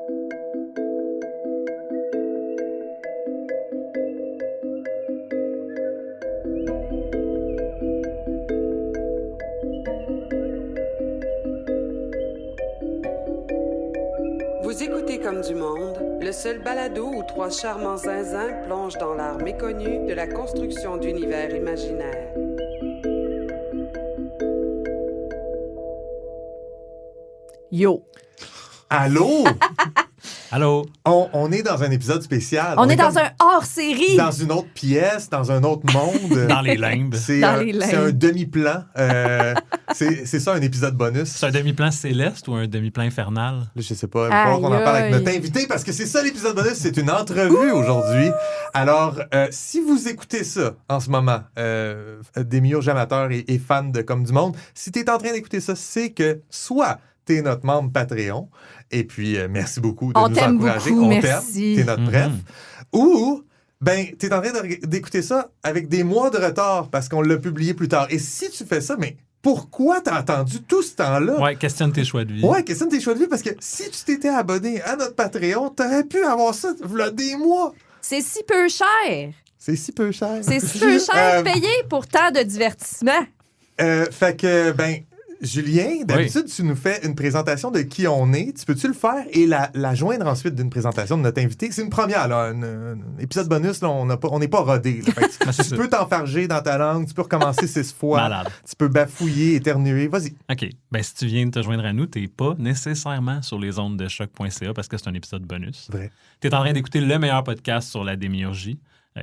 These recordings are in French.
Vous écoutez Comme du monde, le seul balado où trois charmants zinzins plongent dans l'art méconnu de la construction d'univers imaginaires. Yo! Allô? Allô? On est dans un épisode spécial. On est dans comme un hors-série! dans une autre pièce, dans un autre monde. Dans les limbes. C'est un demi-plan. C'est ça, un épisode bonus. C'est un demi-plan céleste ou un demi-plan infernal? Là, je sais pas, il va falloir qu'on en parle avec notre invité parce que c'est ça l'épisode bonus, c'est une entrevue aujourd'hui. Alors, si vous écoutez ça en ce moment, démiurge amateur et fan de Comme du monde, si tu es en train d'écouter ça, c'est que soit t'es notre membre Patreon, et puis merci beaucoup de On nous t'aime encourager. beaucoup, On merci. t'aime, t'es notre bref. Ou, ben, t'es en train d'écouter ça avec des mois de retard parce qu'on l'a publié plus tard. Et si tu fais ça, mais pourquoi t'as attendu tout ce temps-là? Ouais, questionne tes choix de vie. Ouais, questionne tes choix de vie parce que si tu t'étais abonné à notre Patreon, t'aurais pu avoir ça v'là des mois. C'est si peu cher! C'est si peu cher. C'est si peu cher payé pour tant de divertissement. Fait que, ben, Julien, d'habitude, tu nous fais une présentation de qui on est. Tu peux-tu le faire et la joindre ensuite d'une présentation de notre invité? C'est une première, là. Un épisode bonus, là, on n'est pas rodé. Là. Fait que tu peux t'enfarger dans ta langue, tu peux recommencer 6 fois. Malade. Tu peux bafouiller, éternuer. Vas-y. OK. Ben, si tu viens de te joindre à nous, t'es pas nécessairement sur les ondes de choc.ca parce que c'est un épisode bonus. Vrai. T'es en train d'écouter le meilleur podcast sur la démiurgie,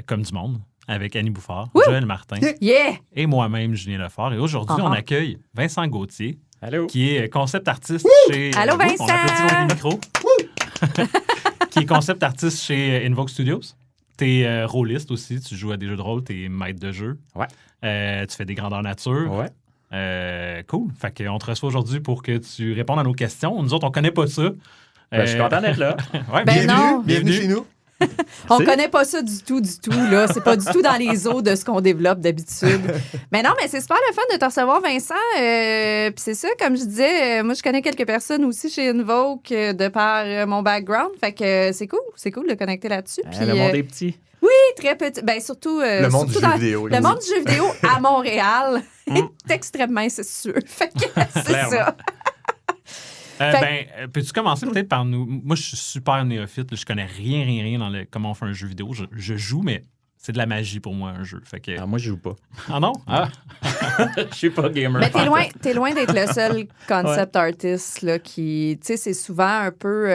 Comme du monde, avec Annie Bouffard, Joël Martin Yeah! et moi-même, Julien Lefort. Et aujourd'hui, on accueille Vincent Gauthier, Allô? qui est concept artiste chez... Allô, Oups, on applaudit Vincent! dans le micro. Qui est concept artiste chez Invoke Studios. T'es rôliste aussi, tu joues à des jeux de rôle, t'es maître de jeu. Ouais. Tu fais des grandeurs nature. Ouais. Cool. Fait qu'on te reçoit aujourd'hui pour que tu répondes à nos questions. Nous autres, on connaît pas ça. Ben, je suis content d'être là. Ouais, Ben non. Bienvenue chez nous. On connaît pas ça du tout, là. C'est pas du tout dans les eaux de ce qu'on développe d'habitude. Mais non, mais c'est super le fun de te recevoir, Vincent. Puis c'est ça, comme je disais, moi, je connais quelques personnes aussi chez Invoke de par mon background. Fait que c'est cool de connecter là-dessus. Puis, Le monde est petit. oui, très petit. Ben surtout... Le monde du jeu vidéo. Le monde du jeu vidéo à Montréal est extrêmement incestueux. Fait que c'est Clairement. ça. Peux-tu commencer peut-être par nous... Moi, je suis super néophyte. Là, je connais rien dans comment on fait un jeu vidéo. Je joue, mais c'est de la magie pour moi, un jeu. Fait que... Ah, moi, je joue pas. Ah non? Ah. Je suis pas gamer. Mais t'es loin d'être le seul concept artist là, qui... Tu sais, c'est souvent un peu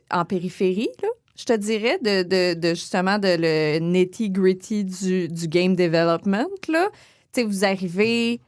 en périphérie, là. Je te dirais, de justement de le nitty-gritty du game development, là. Tu sais, vous arrivez...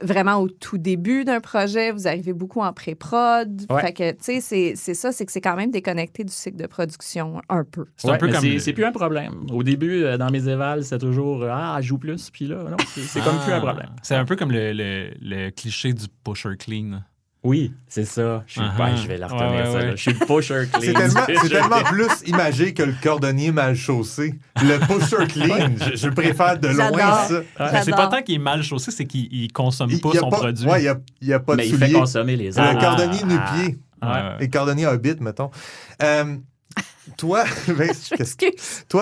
vraiment au tout début d'un projet, vous arrivez beaucoup en pré-prod. Ouais. Fait que, tu sais, c'est ça, c'est que c'est quand même déconnecté du cycle de production un peu. C'est un peu mais comme... c'est plus un problème. Au début, dans mes évals, c'était toujours joue plus, puis là, non, c'est comme plus un problème. C'est un peu comme le cliché du pusher clean. Oui, c'est ça. Je vais la retenir, Ouais, ça. ouais. Là. Je suis le pusher clean. C'est tellement plus imagé que le cordonnier mal chaussé. Le pusher clean, je préfère de loin J'adore. ça. Mais c'est pas tant qu'il est mal chaussé, c'est qu'il consomme pas y a son produit. Ouais, il n'y a pas Mais de il fait souliers. consommer les autres. Le cordonnier nu-pied. Ouais. Les cordonniers hobbit, mettons. Toi,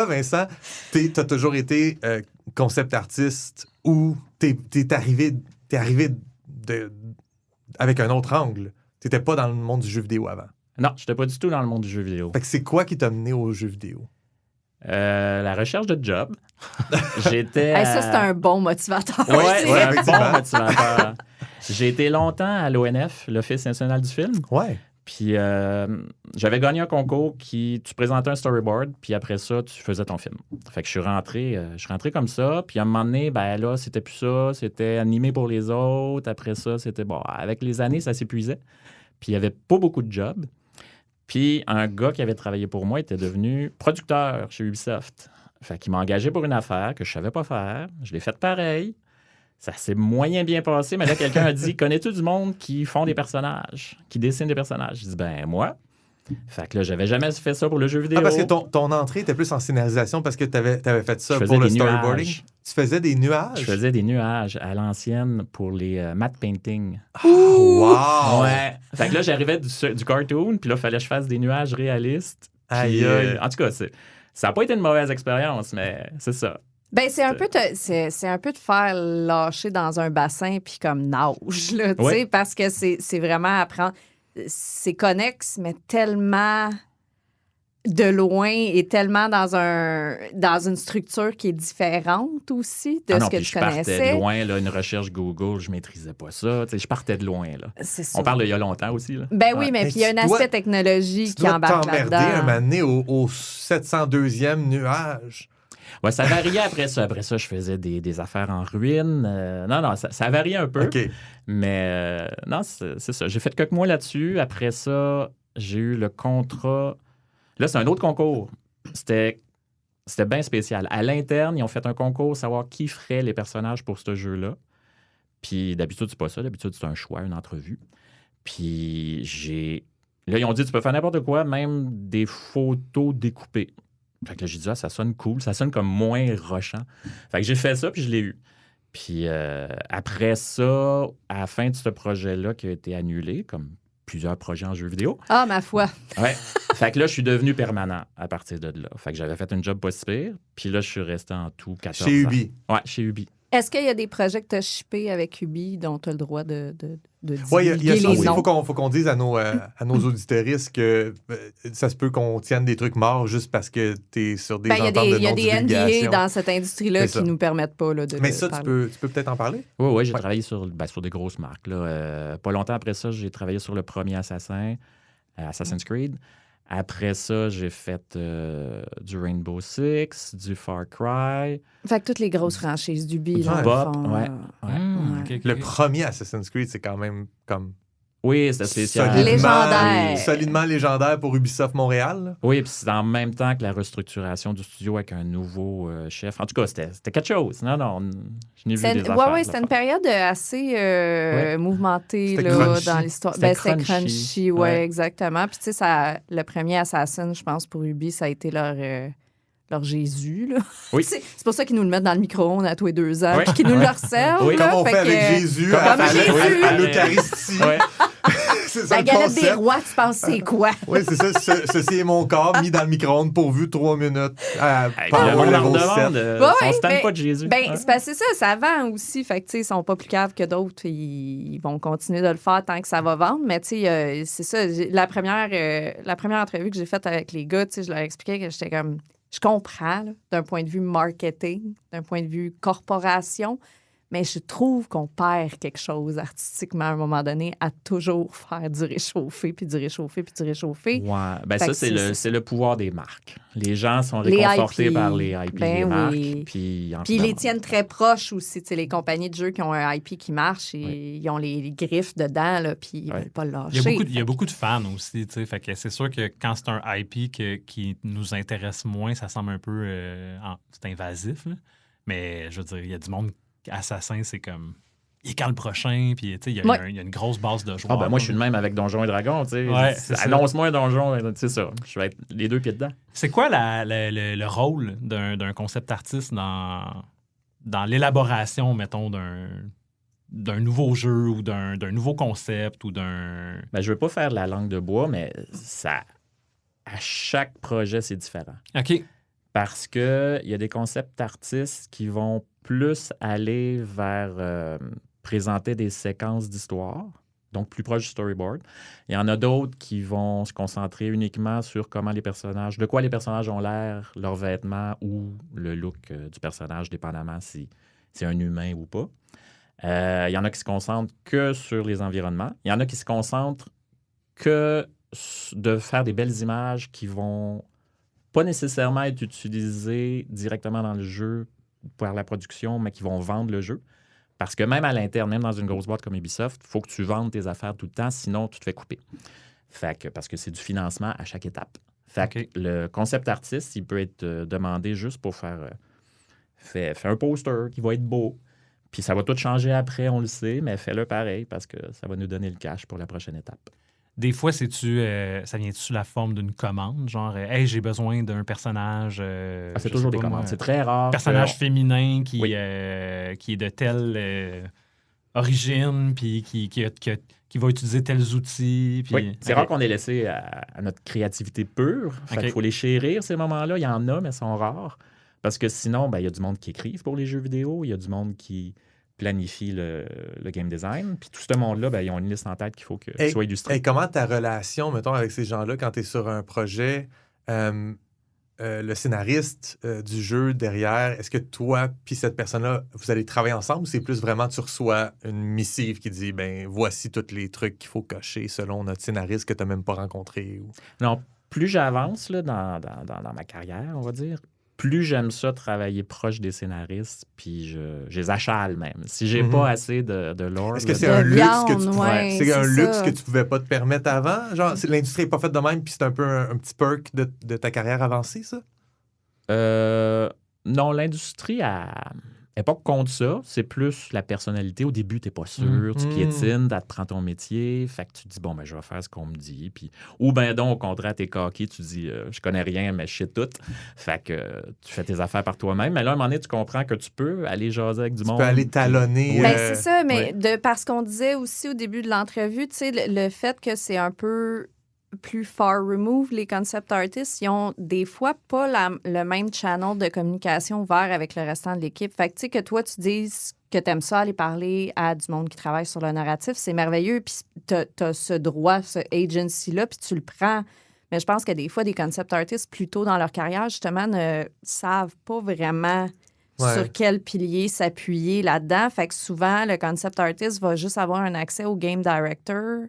Vincent, t'as toujours été concept artiste ou t'es arrivé avec un autre angle. T'étais pas dans le monde du jeu vidéo avant. Non, je n'étais pas du tout dans le monde du jeu vidéo. Fait que c'est quoi qui t'a mené au jeu vidéo? La recherche de job. J'étais... Hey, ça, c'est un bon motivateur. Ouais, aussi. c'est un effectivement. bon motivateur. J'ai été longtemps à l'ONF, l'Office national du film. Ouais. Puis j'avais gagné un concours tu présentais un storyboard, puis après ça, tu faisais ton film. Fait que je suis rentré comme ça. Puis à un moment donné, ben là, c'était plus ça. C'était animé pour les autres. Après ça, c'était bon. Avec les années, ça s'épuisait. Puis il n'y avait pas beaucoup de jobs. Puis un gars qui avait travaillé pour moi était devenu producteur chez Ubisoft. Fait qu'il m'a engagé pour une affaire que je savais pas faire. Je l'ai faite pareil. Ça s'est moyen bien passé, mais là, quelqu'un a dit « Connais-tu du monde qui font des personnages, qui dessinent des personnages? » Je dis « Ben, moi. » Fait que là, j'avais jamais fait ça pour le jeu vidéo. Ah, parce que ton entrée était plus en scénarisation parce que t'avais fait ça Je pour le faisais des storyboarding. nuages. Tu faisais des nuages? Je faisais des nuages à l'ancienne pour les matte painting. Oh, wow! Ouais. Fait que là, j'arrivais du cartoon, puis là, il fallait que je fasse des nuages réalistes. Puis, Aïe, aïe. en tout cas, ça n'a pas été une mauvaise expérience, mais c'est ça. Ben, c'est un peu de faire lâcher dans un bassin puis comme nage, là, tu sais, parce que c'est vraiment apprendre. C'est connexe, mais tellement de loin et tellement dans une structure qui est différente aussi de ce que tu connaissais. Je partais de loin, là, une recherche Google, je maîtrisais pas ça. Je partais de loin. Là. C'est ça. On parle d'il y a longtemps aussi. Là. Ben oui, mais puis il y a un aspect technologie qui embarque là-dedans. Tu dois t'emmerder un moment donné au 702e nuage. Ouais, ça variait après ça. Après ça, je faisais des affaires en ruine. Non, ça variait un peu. OK. Mais non, c'est ça. J'ai fait quelques mois là-dessus. Après ça, j'ai eu le contrat. Là, c'est un autre concours. C'était bien spécial. À l'interne, ils ont fait un concours, savoir qui ferait les personnages pour ce jeu-là. Puis d'habitude, c'est pas ça. D'habitude, c'est un choix, une entrevue. Puis là, ils ont dit, tu peux faire n'importe quoi, même des photos découpées. Fait que là, j'ai dit, ça sonne cool. Ça sonne comme moins rushant. Fait que j'ai fait ça, puis je l'ai eu. Puis après ça, à la fin de ce projet-là qui a été annulé, comme plusieurs projets en jeux vidéo. Ah, ma foi. Ouais. Fait que là, je suis devenu permanent à partir de là. Fait que j'avais fait un job pas si pire. Puis là, je suis resté en tout 14 ans. Chez Ubi. Ouais, chez Ubi. Est-ce qu'il y a des projets que tu as shippés avec Ubi dont tu as le droit de divulguer Oui, il y a ça aussi. les noms? Il faut qu'on dise à nos auditeuristes que ça se peut qu'on tienne des trucs morts juste parce que tu es sur des ententes de non-divulgation. Il y a des NDA dans cette industrie-là qui ne nous permettent pas là, de Mais ça, parler. tu peux peut-être en parler? Oui, j'ai travaillé sur des grosses marques. Là. Pas longtemps après ça, j'ai travaillé sur le premier Assassin's Creed. Après ça, j'ai fait du Rainbow Six, du Far Cry. Fait que toutes les grosses franchises d'Ubi, Du dans le Bop, fond, ouais. OK. Le premier Assassin's Creed, c'est quand même comme Oui, c'était spécial. Légendaire. Solidement légendaire pour Ubisoft Montréal. Là. Oui, puis c'est en même temps que la restructuration du studio avec un nouveau chef. En tout cas, c'était quelque chose. Non, je n'ai vu des affaires. Oui, c'était une période assez mouvementée C'était là, crunchy. dans l'histoire. C'était C'était crunchy. crunchy, oui, Ouais. exactement. Puis tu sais, le premier Assassin, je pense, pour Ubi, ça a été leur Jésus. Là. Oui. C'est pour ça qu'ils nous le mettent dans le micro-ondes à tous les 2 ans, Oui. puis qu'ils nous le resservent. Oui. là. Comme on fait avec que- Jésus Comme à Jésus. à l'Eucharistie. Ouais. C'est ça La le galette concept. des rois, tu penses c'est quoi? Oui, c'est ça. Ceci est mon corps mis dans le micro-ondes pourvu 3 minutes. Hey, Power le monde en level demande. 7. Ouais, On se tanne mais- pas de Jésus. Ben, Ouais. c'est parce que ça vend aussi. Fait que, tu sais, ils sont pas plus caves que d'autres. Ils vont continuer de le faire tant que ça va vendre. Mais, tu sais, c'est ça. La première entrevue que j'ai faite avec les gars, tu sais, je leur expliquais que j'étais comme... Je comprends, là, d'un point de vue marketing, d'un point de vue corporation, mais je trouve qu'on perd quelque chose artistiquement à un moment donné à toujours faire du réchauffé, puis du réchauffé, puis du réchauffé. Ouais. Ben Fait ça, que c'est le pouvoir des marques. Les gens sont Les réconfortés IP. par les IP Ben des marques. oui. Puis Puis ils les tiennent très proches aussi. Tu sais, les compagnies de jeux qui ont un IP qui marche, et ils ont les griffes dedans, là, puis ils ne veulent pas le lâcher. Il y a beaucoup de fans aussi, tu sais. Fait que c'est sûr que quand c'est un IP qui nous intéresse moins, ça semble un peu c'est invasif. Là. Mais je veux dire, il y a du monde assassin, c'est comme il est quand le prochain, puis tu sais, il y a une grosse base de joueurs. Ah ben moi, je suis le même avec Donjons et Dragons. Tu sais. Ouais, c'est ça. Annonce-moi un donjon, c'est ça. Je vais être les deux pieds dedans. C'est quoi le rôle d'un concept artiste dans l'élaboration, mettons, d'un nouveau jeu ou d'un nouveau concept ou d'un... Ben, je veux pas faire de la langue de bois, mais à chaque projet, c'est différent. OK. Parce qu'il y a des concepts artistes qui vont plus aller vers présenter des séquences d'histoire, donc plus proche du storyboard. Il y en a d'autres qui vont se concentrer uniquement sur de quoi les personnages ont l'air, leurs vêtements ou le look du personnage, dépendamment si c'est un humain ou pas. Il y en a qui se concentrent que sur les environnements. Il y en a qui se concentrent que de faire des belles images qui vont pas nécessairement être utilisées directement dans le jeu par la production, mais qui vont vendre le jeu. Parce que même à l'interne, même dans une grosse boîte comme Ubisoft, il faut que tu vendes tes affaires tout le temps, sinon tu te fais couper. Parce que c'est du financement à chaque étape. OK. Le concept artiste, il peut être demandé juste pour faire un poster qui va être beau. Puis ça va tout changer après, on le sait, mais fais-le pareil parce que ça va nous donner le cash pour la prochaine étape. Des fois, ça vient-tu sous la forme d'une commande? Genre, hey, j'ai besoin d'un personnage... C'est toujours des commandes. C'est très rare. Personnage féminin qui Oui. est de tel... origine, puis qui va utiliser tels outils. Puis... Oui, c'est rare qu'on ait laissé à notre créativité pure. Il faut les chérir, ces moments-là. Il y en a, mais ils sont rares. Parce que sinon, il y a du monde qui écrive pour les jeux vidéo, il y a du monde qui planifie le game design. Puis tout ce monde-là, ils ont une liste en tête qu'il faut que soit illustré. Et comment ta relation, mettons, avec ces gens-là, quand tu es sur un projet, le scénariste du jeu derrière, est-ce que toi puis cette personne-là, vous allez travailler ensemble ou c'est plus vraiment tu reçois une missive qui dit, voici tous les trucs qu'il faut cocher selon notre scénariste que tu n'as même pas rencontré? Ou... Non, plus j'avance là, dans ma carrière, on va dire, plus j'aime ça travailler proche des scénaristes, puis je les achale même. Si j'ai pas assez de lore... Est-ce que c'est un luxe que tu c'est un luxe que tu pouvais pas te permettre avant? Genre, l'industrie n'est pas faite de même, puis c'est un peu un petit perk de ta carrière avancée, ça? Non, l'industrie n'est pas contre ça. C'est plus la personnalité. Au début, tu n'es pas sûr. Tu piétines, tu apprends ton métier. Fait que tu te dis, bon, je vais faire ce qu'on me dit. Puis, ou donc, au contraire, tu es coquille. Tu dis, je connais rien, mais je sais tout. Fait que tu fais tes affaires par toi-même. Mais là, à un moment donné, tu comprends que tu peux aller jaser avec du monde. Tu peux aller talonner. C'est ça, mais parce qu'on disait aussi au début de l'entrevue, tu sais, le fait que c'est un peu plus far remove, les concept artists, ils ont des fois pas le même channel de communication ouvert avec le restant de l'équipe. Fait que, tu sais, que toi, tu dises que tu aimes ça, aller parler à du monde qui travaille sur le narratif, c'est merveilleux. Puis t'as ce droit, ce agency-là, puis tu le prends. Mais je pense que des fois, des concept artists, plus tôt dans leur carrière, justement, ne savent pas vraiment sur quel pilier s'appuyer là-dedans. Fait que souvent, le concept artist va juste avoir un accès au game director,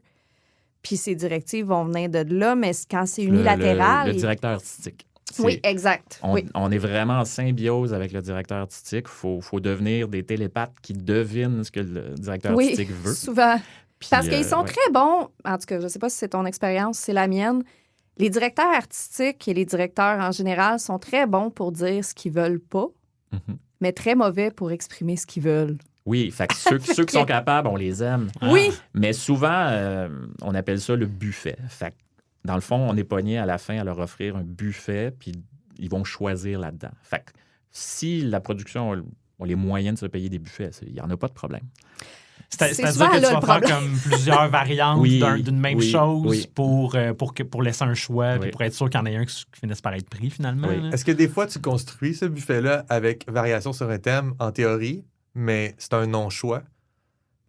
puis ses directives vont venir de là, mais quand c'est unilatéral... Le directeur artistique. Oui, exact. On est vraiment en symbiose avec le directeur artistique. Il faut devenir des télépathes qui devinent ce que le directeur artistique veut. Oui, souvent. Puis, parce qu'ils sont très bons, en tout cas, je ne sais pas si c'est ton expérience, c'est la mienne. Les directeurs artistiques et les directeurs en général sont très bons pour dire ce qu'ils veulent pas, mais très mauvais pour exprimer ce qu'ils veulent. Oui, fait que ceux qui sont capables, on les aime. Oui. Mais souvent, on appelle ça le buffet. Fait que, dans le fond, on est pogné à la fin à leur offrir un buffet, puis ils vont choisir là-dedans. Fait que si la production a les moyens de se payer des buffets, il n'y en a pas de problème. C'est-à-dire que tu vas faire comme plusieurs variantes d'une même chose pour laisser un choix, puis pour être sûr qu'il y en ait un qui finisse par être pris, finalement. Oui. Est-ce que des fois, tu construis ce buffet-là avec variation sur un thème, en théorie, mais c'est un non-choix?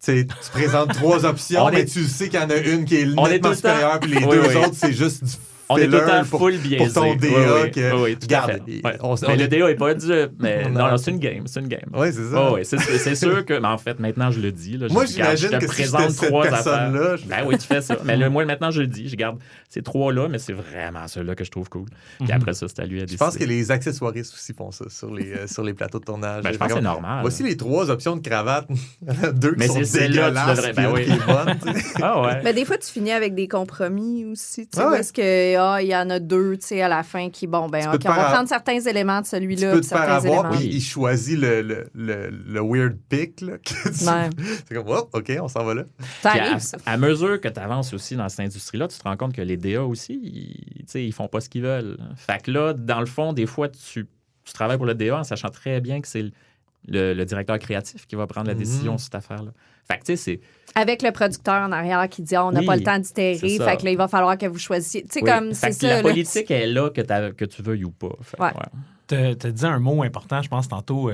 Tu présentes 3 options, mais tu sais qu'il y en a une qui est nettement supérieure, puis les deux autres, c'est juste du on est tout le temps full biaisé. Pour ton DA. Oui, tout à fait. Mais le DA n'est pas dur. Mais non, c'est une game. Oui, c'est ça. C'est sûr que... Mais en fait, maintenant, je le dis. Là, moi, j'imagine que si j'étais cette personne-là... Ben oui, tu fais ça. Mais moi, maintenant, je le dis. Je garde ces 3-là, mais c'est vraiment ceux-là que je trouve cool. Puis après ça, c'est à lui à décider. Je pense que les accessoiristes aussi font ça sur les plateaux de tournage. Je pense que c'est normal. Voici les 3 options de cravate. 2 qui sont dégueulasses. Ah ouais. Mais des fois, tu finis avec des compromis aussi. Parce que il y en a 2, tu sais, à la fin qui, on va prendre certains éléments de celui-là. Tu peux te faire avoir, puis il choisit le weird pick. Là, c'est comme, OK, on s'en va là. À mesure que tu avances aussi dans cette industrie-là, tu te rends compte que les DA aussi, ils font pas ce qu'ils veulent. Fait que là, dans le fond, des fois, tu travailles pour le DA en sachant très bien que c'est le directeur créatif qui va prendre la décision sur cette affaire-là. Fait que, tu sais, c'est... Avec le producteur en arrière qui dit on n'a pas le temps d'itérer, fait que là, il va falloir que vous choisissiez. Tu sais, comme c'est ça. La politique est là que tu veuilles ou pas. Tu as dit un mot important, je pense, tantôt.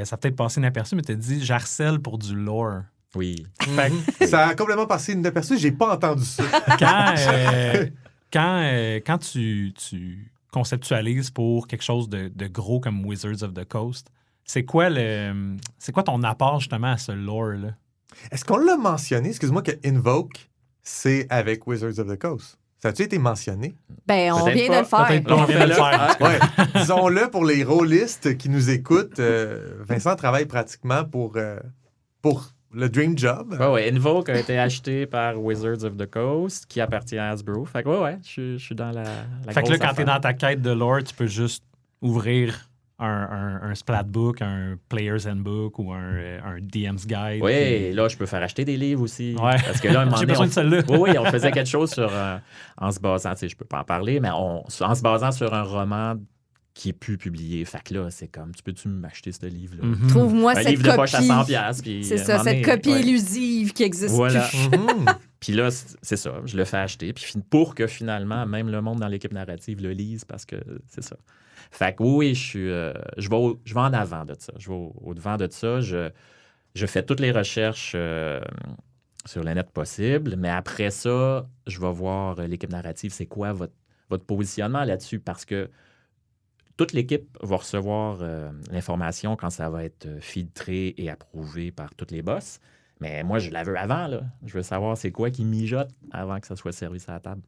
Ça a peut-être passé inaperçu, mais tu as dit j'harcèle pour du lore. Oui. Ça a complètement passé inaperçu. J'ai pas entendu ça. Quand tu conceptualises pour quelque chose de gros comme Wizards of the Coast, c'est quoi ton apport justement à ce lore-là? Est-ce qu'on l'a mentionné? Excuse-moi, que Invoke, c'est avec Wizards of the Coast. Ça a-tu été mentionné? Ben, on vient de le faire. On vient de le faire. Ouais. Disons-le pour les rôlistes qui nous écoutent. Vincent travaille pratiquement pour le Dream Job. Oui, Invoke a été acheté par Wizards of the Coast, qui appartient à Hasbro. Fait que je suis dans la fait que là, quand t'es dans ta quête de lore, tu peux juste ouvrir un Splatbook, un Player's Handbook ou un DM's Guide. Oui, là, je peux faire acheter des livres aussi. Ouais. Parce que là, j'ai besoin de celle-là. Oui, on faisait quelque chose sur... en se basant, tu sais, je peux pas en parler, mais en se basant sur un roman qui est plus publié. Fait que là, c'est comme, tu peux-tu m'acheter ce livre-là? Mhm. Trouve-moi Un cette livre de poche à copie. 100$. Puis, C'est à un ça, moment cette donné, copie ouais. élusive qui existe Voilà. plus. Puis là, c'est ça, je le fais acheter. Puis pour que finalement, même le monde dans l'équipe narrative le lise, parce que c'est ça. Fait que oui, je vais en avant de ça. Je vais au-devant de ça. Je fais toutes les recherches sur le net possible, mais après ça, je vais voir l'équipe narrative, c'est quoi votre positionnement là-dessus, parce que toute l'équipe va recevoir l'information quand ça va être filtré et approuvé par tous les boss. Mais moi, je la veux avant, là. Je veux savoir c'est quoi qui mijote avant que ça soit servi sur la table.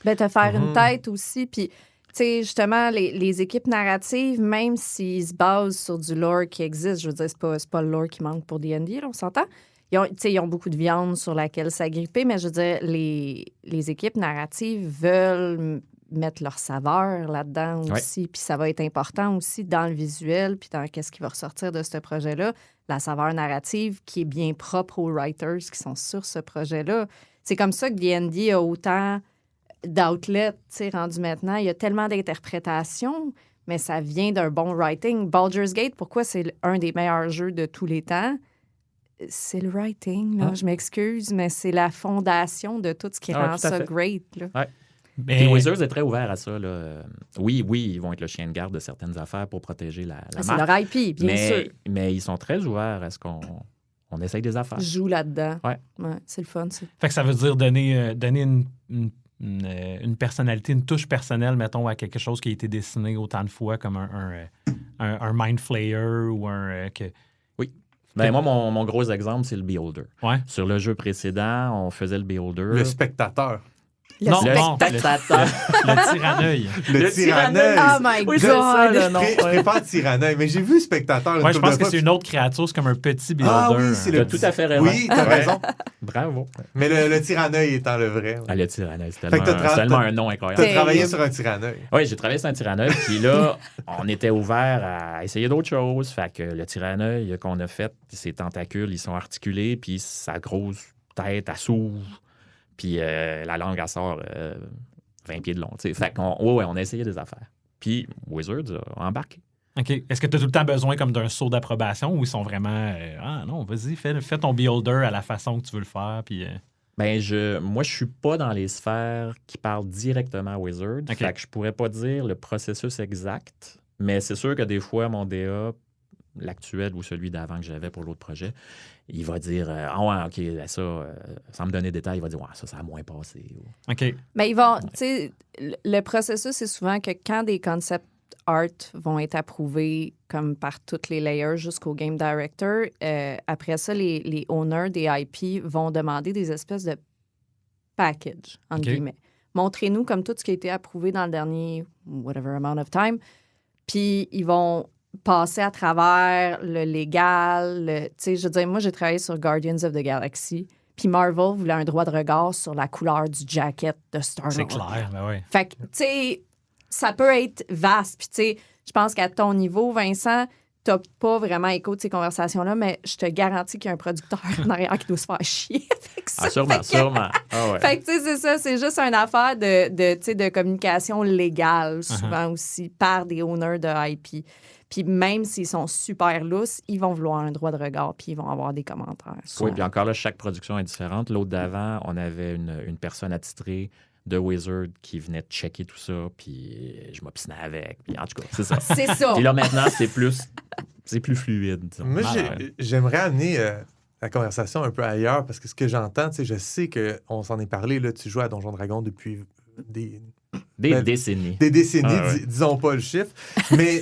Ben, te faire une tête aussi. Puis, tu sais, justement, les équipes narratives, même s'ils se basent sur du lore qui existe, je veux dire, c'est pas le lore qui manque pour D&D, là, on s'entend. Ils ont beaucoup de viande sur laquelle s'agripper, mais je veux dire, les équipes narratives veulent mettre leur saveur là-dedans aussi. Puis ça va être important aussi dans le visuel, puis dans qu'est-ce qui va ressortir de ce projet-là. La saveur narrative qui est bien propre aux writers qui sont sur ce projet-là. C'est comme ça que D&D a autant d'outlets, tu sais, rendu maintenant. Il y a tellement d'interprétations, mais ça vient d'un bon writing. Baldur's Gate, pourquoi c'est un des meilleurs jeux de tous les temps? C'est le writing, là. Je m'excuse, mais c'est la fondation de tout ce qui rend ça great, là. Ouais. Mais... Et Wizards est très ouvert à ça. Là. Oui, ils vont être le chien de garde de certaines affaires pour protéger la marque. C'est leur IP, bien sûr. Mais ils sont très ouverts à ce qu'on essaye des affaires. Joue là-dedans. Ouais, c'est le fun, ça. Fait que ça veut dire donner une personnalité, une touche personnelle, mettons, à quelque chose qui a été dessiné autant de fois comme un Mind Flayer ou un... Oui. Ben, moi, mon gros exemple, c'est le Beholder. Ouais. Sur le jeu précédent, on faisait le Beholder. Le spectateur. Le spectateur. Le tyranneuil. Le tyranneuil. Oh my God! Je prépare tyranneuil, mais j'ai vu spectateur. Ouais, je pense que c'est une autre créature, c'est comme un petit Beholder. Ah oui, c'est le tout à fait raison. Oui, t'as raison. Bravo. Mais le tyranneuil étant le vrai. Ah, le tyranneuil, c'est Fait que tellement un nom incroyable. T'as travaillé sur un tyranneuil. Oui, j'ai travaillé sur un tyranneuil, puis là, on était ouvert à essayer d'autres choses. Fait que le tyranneuil qu'on a fait, ses tentacules, ils sont articulés, puis sa grosse tête, elle s'ouvre. Puis la langue, elle sort 20 pieds de long. T'sais. Fait qu'on on a essayé des affaires. Puis Wizards a embarqué. OK. Est-ce que tu as tout le temps besoin comme d'un saut d'approbation ou ils sont vraiment ah non, vas-y, fais ton Beholder à la façon que tu veux le faire? Puis, Ben, moi, je suis pas dans les sphères qui parlent directement à Wizards. Okay. Fait que je pourrais pas dire le processus exact. Mais c'est sûr que des fois, mon DA, l'actuel ou celui d'avant que j'avais pour l'autre projet, il va dire ah ouais, OK, ça, sans me donner de détails, il va dire ouais, ça a moins passé. OK. Mais ils vont, tu sais, le processus, c'est souvent que quand des concept art vont être approuvés comme par toutes les layers jusqu'au game director, après ça, les owners des IP vont demander des espèces de package, entre guillemets. Montrez-nous comme tout ce qui a été approuvé dans le dernier whatever amount of time. Puis ils vont passer à travers le légal. Tu sais, je veux dire, moi, j'ai travaillé sur Guardians of the Galaxy, puis Marvel voulait un droit de regard sur la couleur du jacket de Star-Lord. C'est clair, ben oui. Fait que, tu sais, ça peut être vaste. Puis, tu sais, je pense qu'à ton niveau, Vincent, t'as pas vraiment écho de ces conversations-là, mais je te garantis qu'il y a un producteur en arrière qui doit se faire chier avec ça. Sûrement. Ah ouais. Fait que, tu sais, c'est ça. C'est juste une affaire de communication légale, souvent aussi, par des owners de IP. Puis même s'ils sont super lousses, ils vont vouloir un droit de regard puis ils vont avoir des commentaires. Oui, puis encore là, chaque production est différente. L'autre d'avant, on avait une personne attitrée de Wizard qui venait checker tout ça, puis je m'obstinais avec. Puis en tout cas, c'est ça. C'est ça. Puis là, maintenant, c'est plus fluide. Disons. Moi, j'aimerais amener la conversation un peu ailleurs parce que ce que j'entends, je sais qu'on s'en est parlé, là, tu joues à Donjons Dragons depuis des décennies. Des décennies, ouais. Disons pas le chiffre. Mais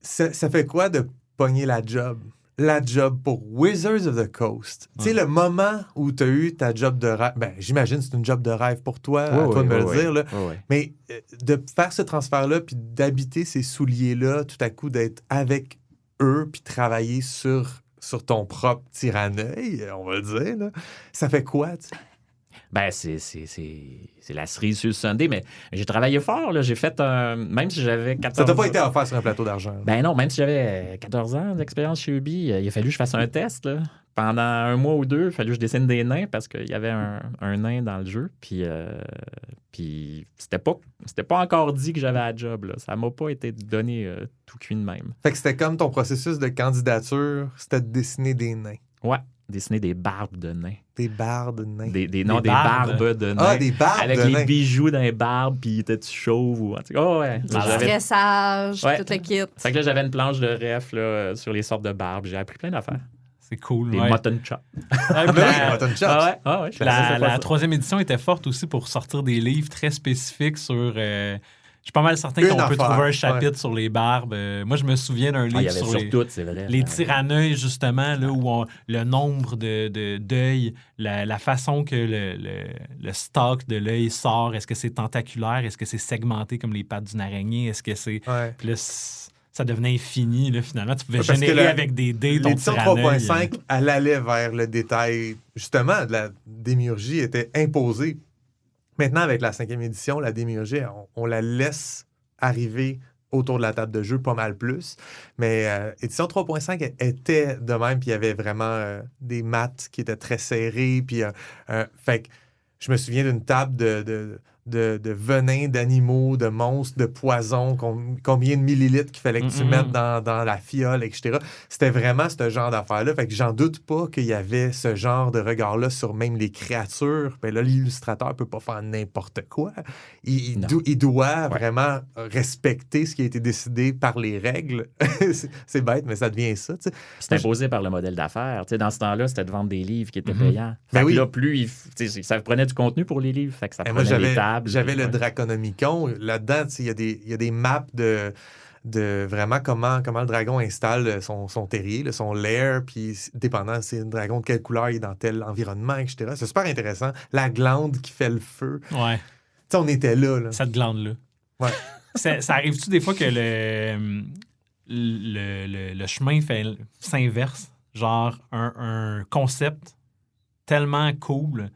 ça fait quoi de pogner la job? La job pour Wizards of the Coast. Tu sais, le moment où tu as eu ta job de rêve, ben, j'imagine que c'est une job de rêve pour toi, à toi de me le dire. Là. Mais de faire ce transfert-là, puis d'habiter ces souliers-là, tout à coup d'être avec eux, puis travailler sur ton propre tyranneuil, on va le dire, là, ça fait quoi? Ben, c'est la cerise sur le sundae, mais j'ai travaillé fort. Là. J'ai fait même si j'avais 14 ans. Ça t'a pas été offert sur un plateau d'argent. Ben non, même si j'avais 14 ans d'expérience chez Ubi, il a fallu que je fasse un test. Là. Pendant 1 mois ou 2, il a fallu que je dessine des nains parce qu'il y avait un nain dans le jeu. Puis c'était pas encore dit que j'avais la job. Là. Ça m'a pas été donné tout cuit de même. Fait que c'était comme ton processus de candidature, c'était de dessiner des nains. Ouais, dessiner des barbes de nains. Des barbes de nains. Des barbes. barbes de nains. Ah, des barbes avec de les nains. bijoux dans les barbes, puis étais-tu chauve ou... Oh, ouais. Du J'avais- stressage, Ouais. tout le kit. Fait que là, j'avais une planche de ref là, sur les sortes de barbes. J'ai appris plein d'affaires. C'est cool. Des ouais. mutton chops. Ah, ben oui, Mutton Chops. Ah ouais. La 3e édition était forte aussi pour sortir des livres très spécifiques sur... je suis pas mal certain Une qu'on peut affaire, trouver un chapitre sur les barbes. Moi, je me souviens d'un Il y livre avait sur sur les, tout, c'est vrai. les tyranneuils, justement, là, où le nombre de deuils, la façon que le stock de l'œil sort, est-ce que c'est tentaculaire, est-ce que c'est segmenté comme les pattes d'une araignée, est-ce que c'est... Ouais. Puis là, ça devenait infini, là, finalement. Tu pouvais Ouais, parce que générer avec des dés ton L'édition tyranneuil. 3.5, elle allait vers le détail. Justement, la démiurgie était imposée. Maintenant, avec la 5e édition, la démiurgie, on la laisse arriver autour de la table de jeu pas mal plus. Mais édition 3.5 était de même, puis il y avait vraiment des maths qui étaient très serrés. Puis, fait que je me souviens d'une table de venin d'animaux, de monstres, de poisons, combien de millilitres qu'il fallait que tu mettes dans la fiole, etc. C'était vraiment ce genre d'affaires-là. Fait que j'en doute pas qu'il y avait ce genre de regard-là sur même les créatures. Ben là, l'illustrateur peut pas faire n'importe quoi. Il doit vraiment respecter ce qui a été décidé par les règles. C'est bête, mais ça devient ça. Tu sais. C'est imposé par le modèle d'affaires. Tu sais, dans ce temps-là, c'était de vendre des livres qui étaient Mhm. payants. Ben Fait que oui. là, ça prenait du contenu pour les livres. Fait que ça Et moi, prenait des tables. j'avais le Ouais. Draconomicon. Là-dedans, tu sais, il y a des maps de vraiment comment le dragon installe son terrier, là, son lair, puis dépendant, c'est un dragon de quelle couleur il est dans tel environnement, etc. C'est super intéressant. La glande qui fait le feu. Ouais. Tu sais, on était là. Cette glande-là. Ouais. Ça arrive-tu des fois que le chemin s'inverse? Genre un concept tellement cool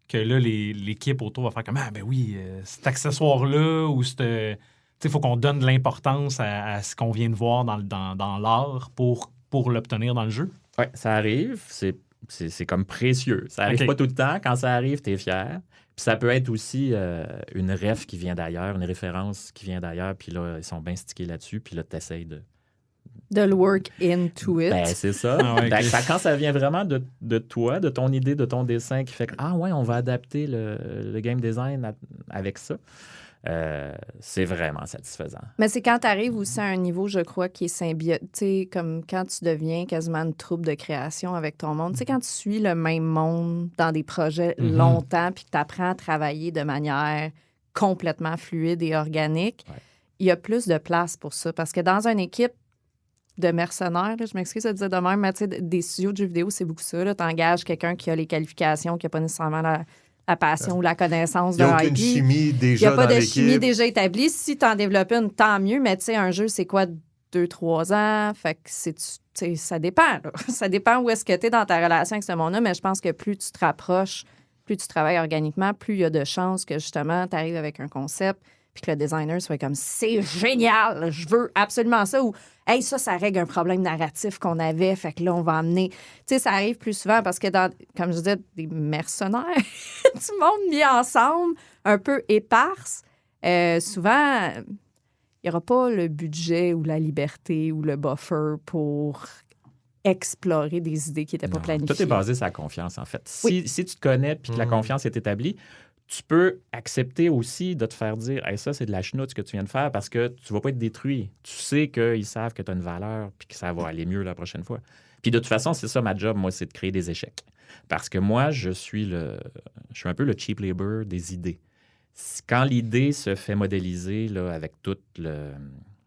que là, l'équipe autour va faire comme « Ah, ben oui, cet accessoire-là ou il faut qu'on donne de l'importance à ce qu'on vient de voir dans l'art pour l'obtenir dans le jeu. » Ouais, ça arrive. C'est comme précieux. Ça arrive Ok. pas tout le temps. Quand ça arrive, t'es fier. Puis ça peut être aussi une ref qui vient d'ailleurs, une référence qui vient d'ailleurs, puis là, ils sont bien stickés là-dessus, puis là, t'essayes de... De le work into it. Ben, c'est ça. Ah ouais, Ben, ok. quand ça vient vraiment de toi, de ton idée, de ton dessin, qui fait que, ah ouais, on va adapter le game design avec ça, c'est vraiment satisfaisant. Mais c'est quand tu arrives aussi à un niveau, je crois, qui est symbiotique. Tu sais, comme quand tu deviens quasiment une troupe de création avec ton monde. Tu sais, quand tu suis le même monde dans des projets Mhm. longtemps puis que tu apprends à travailler de manière complètement fluide et organique, Ouais. il y a plus de place pour ça. Parce que dans une équipe de mercenaires, là, je m'excuse de dire de même, mais tu sais, des studios de jeux vidéo, c'est beaucoup ça. Tu engages quelqu'un qui a les qualifications, qui n'a pas nécessairement la passion ou la connaissance Il n'y a d'un aucune IP. chimie Il n'y déjà a pas dans de chimie l'équipe. déjà établie. Si tu en développes une, tant mieux. Mais tu sais, un jeu, c'est quoi, 2-3 ans? Fait que tu sais, ça dépend. Là. Ça dépend où est-ce que tu es dans ta relation avec ce monde-là. Mais je pense que plus tu te rapproches, plus tu travailles organiquement, plus il y a de chances que justement, tu arrives avec un concept puis que le designer soit comme « C'est génial! Je veux absolument ça! » ou « Hey, ça règle un problème narratif qu'on avait. Fait que là, on va amener... » Tu sais, ça arrive plus souvent parce que dans, comme je disais, des mercenaires, du monde mis ensemble, un peu éparse, souvent, il n'y aura pas le budget ou la liberté ou le buffer pour explorer des idées qui n'étaient pas Non, planifiées. tout est basé sur la confiance, en fait. Oui. Si tu te connais puis que la confiance est établie, tu peux accepter aussi de te faire dire hey, ça, c'est de la chenoute ce que tu viens de faire parce que tu ne vas pas être détruit. Tu sais qu'ils savent que tu as une valeur puis que ça va aller mieux la prochaine fois. Puis de toute façon, c'est ça ma job, moi, c'est de créer des échecs. Parce que moi, je suis un peu le cheap labor des idées. Quand l'idée se fait modéliser là, avec tout le...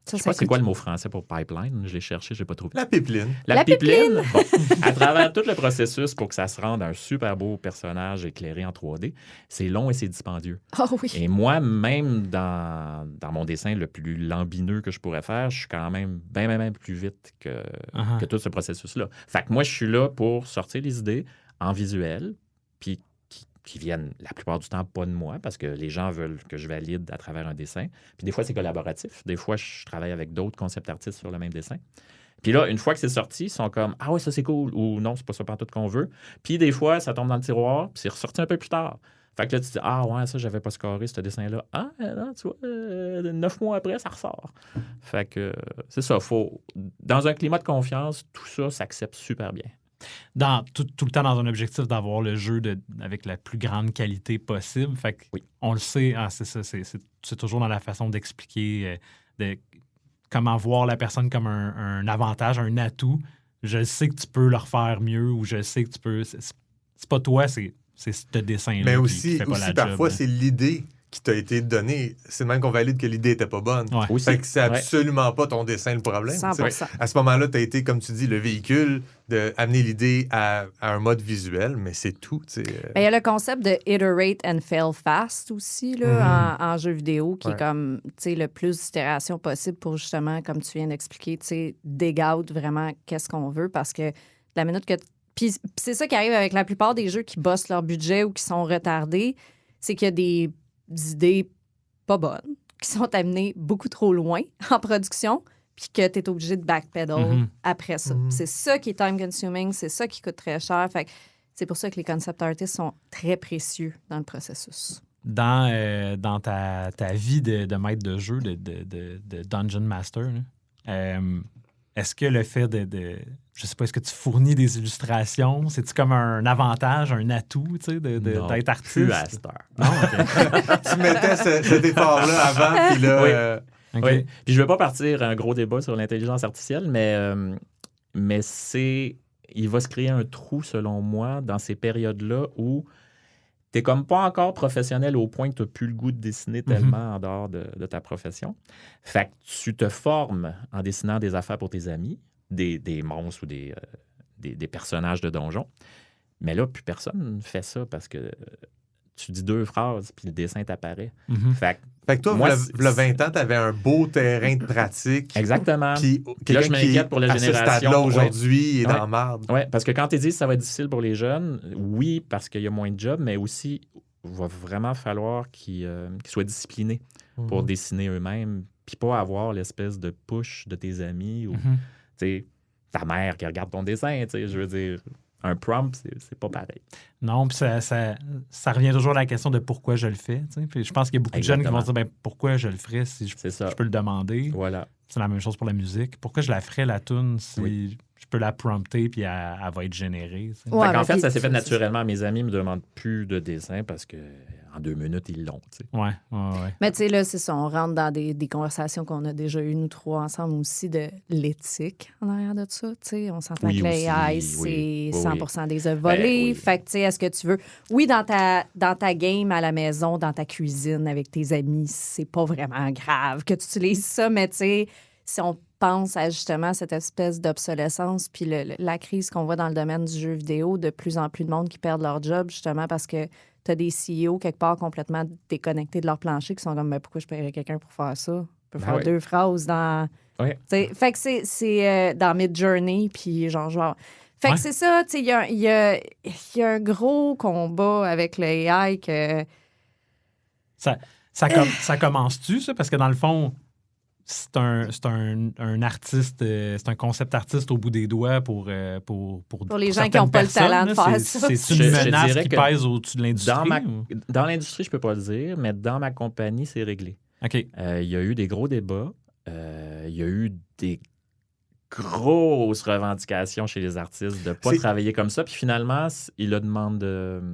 Ça, je sais pas ça c'est quoi coûte- le mot français pour pipeline. Je l'ai cherché, je n'ai pas trouvé. La pipeline. La pipeline, bon, à travers tout le processus pour que ça se rende un super beau personnage éclairé en 3D, c'est long et c'est dispendieux. Oh oui. Et moi, même dans mon dessin le plus lambineux que je pourrais faire, je suis quand même bien plus vite que tout ce processus-là. Fait que moi, je suis là pour sortir les idées en visuel, puis qui viennent la plupart du temps pas de moi, parce que les gens veulent que je valide à travers un dessin. Puis des fois, c'est collaboratif. Des fois, je travaille avec d'autres concept artistes sur le même dessin. Puis là, une fois que c'est sorti, ils sont comme « Ah ouais, ça c'est cool » ou « Non, c'est pas ça pantoute qu'on veut ». Puis des fois, ça tombe dans le tiroir, puis c'est ressorti un peu plus tard. Fait que là, tu dis « Ah ouais, ça, j'avais pas scoré ce dessin-là. » Ah, là, tu vois, 9 mois après, ça ressort. Fait que c'est ça, faut... Dans un climat de confiance, tout ça s'accepte super bien. Tout le temps dans un objectif d'avoir le jeu avec la plus grande qualité possible. Fait que on le sait, c'est ça, c'est toujours dans la façon d'expliquer comment voir la personne comme un avantage, un atout. Je sais que tu peux le refaire mieux ou je sais que tu peux... C'est pas toi, c'est ce dessin-là. Mais qui aussi fait pas la parfois, job, c'est l'idée qui t'a été donnée. C'est même qu'on valide que l'idée n'était pas bonne. Ouais. Fait que c'est absolument pas ton dessin le problème. 100%. À ce moment-là, tu as été, comme tu dis, le véhicule d'amener l'idée à un mode visuel, mais c'est tout. Il y a le concept de iterate and fail fast aussi là, en jeu vidéo, qui est comme le plus d'itération possible pour justement, comme tu viens d'expliquer, dig out vraiment qu'est-ce qu'on veut, parce que la minute que... Puis c'est ça qui arrive avec la plupart des jeux qui bossent leur budget ou qui sont retardés, c'est qu'il y a des idées pas bonnes qui sont amenées beaucoup trop loin en production, puis que tu es obligé de backpedal après ça. C'est ça qui est time-consuming, c'est ça qui coûte très cher. Fait que c'est pour ça que les concept artists sont très précieux dans le processus. Dans ta vie de maître de jeu, de Dungeon Master, là, est-ce que le fait je sais pas, est-ce que tu fournis des illustrations? C'est-tu comme un avantage, un atout, tu sais, d'être artiste? Plus à cette heure. Non, OK. Tu mettais cet effort-là avant, puis là... Oui. Oui. Puis je veux pas partir un gros débat sur l'intelligence artificielle, mais il va se créer un trou, selon moi, dans ces périodes-là où t'es comme pas encore professionnel au point que tu n'as plus le goût de dessiner tellement en dehors de ta profession. Fait que tu te formes en dessinant des affaires pour tes amis, des monstres ou des personnages de donjons. Mais là, plus personne ne fait ça parce que tu dis 2 phrases puis le dessin t'apparaît. Fait que toi, moi, le 20 ans, tu avais un beau terrain de pratique. Exactement. Puis là, je m'inquiète pour la génération. À ce stade-là, aujourd'hui, est dans la marde. Oui, parce que quand tu dis que ça va être difficile pour les jeunes, oui, parce qu'il y a moins de jobs, mais aussi, il va vraiment falloir qu'ils soient disciplinés pour dessiner eux-mêmes, puis pas avoir l'espèce de push de tes amis ou ta mère qui regarde ton dessin. Je veux dire... Un prompt, c'est pas pareil. Non, puis ça revient toujours à la question de pourquoi je le fais. Puis je pense qu'il y a beaucoup de jeunes qui vont se dire pourquoi je le ferais si je peux le demander. Voilà. C'est la même chose pour la musique. Pourquoi je la ferais, la toune, si je peux la prompter puis elle va être générée? Ouais, en fait, ça s'est fait naturellement. Mes amis me demandent plus de dessin parce que en 2 minutes, ils l'ont. Ouais. Mais tu sais, là, c'est ça. On rentre dans des conversations qu'on a déjà eues, nous 3 ensemble aussi, de l'éthique en arrière de ça. T'sais. On s'entend que l'AI, c'est 100% des œuvres volées. Fait que, tu sais, est-ce que tu veux... Oui, dans ta game à la maison, dans ta cuisine, avec tes amis, c'est pas vraiment grave que tu utilises ça, mais tu sais, si on pense à justement cette espèce d'obsolescence puis la crise qu'on voit dans le domaine du jeu vidéo, de plus en plus de monde qui perdent leur job justement parce que tu as des CEO quelque part complètement déconnectés de leur plancher qui sont comme « Pourquoi je paierais quelqu'un pour faire ça? Je peux faire 2 phrases dans... » Fait que c'est dans Midjourney puis genre... Fait que c'est ça, tu sais, il y a un gros combat avec le AI que... Ça commence-tu, ça? Parce que dans le fond... C'est un artiste, c'est un concept artiste au bout des doigts pour les gens qui n'ont pas le talent de faire ça. C'est une menace qui pèse au-dessus de l'industrie? Dans l'industrie, je ne peux pas le dire, mais dans ma compagnie, c'est réglé. OK. Il y a eu des gros débats. Il y a eu des grosses revendications chez les artistes de ne pas travailler comme ça. Puis finalement, ils le demandent...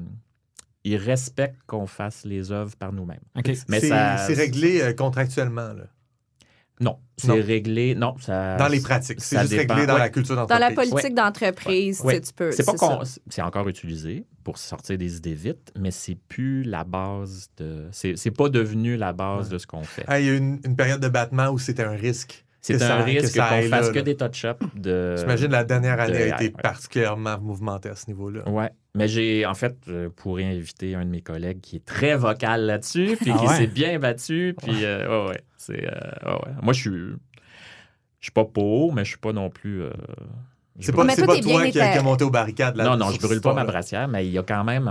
Ils respectent qu'on fasse les œuvres par nous-mêmes. Okay. Mais c'est réglé contractuellement, là. Non, c'est réglé. Non, ça. Dans les pratiques. C'est juste réglé dans la culture d'entreprise. Dans la politique d'entreprise, tu peux. C'est encore utilisé pour sortir des idées vite, mais c'est plus la base de. C'est pas devenu la base de ce qu'on fait. Il y a eu une période de battement où c'était un risque. C'est un risque qu'on fasse que des touch-ups de. J'imagine la dernière année a été particulièrement mouvementée à ce niveau-là. Oui. Mais j'ai, en fait, pourrais inviter un de mes collègues qui est très vocal là-dessus, puis qui s'est bien battu. Puis, Moi, je suis pas pour, mais je suis pas non plus. C'est pas toi qui a monté aux barricades là. Non, je brûle pas ma brassière, mais il y a quand même.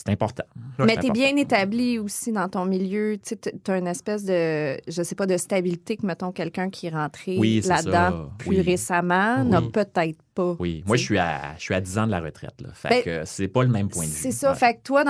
c'est important. Mais tu es bien établi aussi dans ton milieu. Tu as une espèce de, je sais pas, de stabilité que, mettons, quelqu'un qui est rentré là-dedans plus récemment n'a peut-être pas. Oui, moi, je suis à 10 ans de la retraite. Là. Fait que c'est pas le même point de vue. C'est ça. Fait que toi,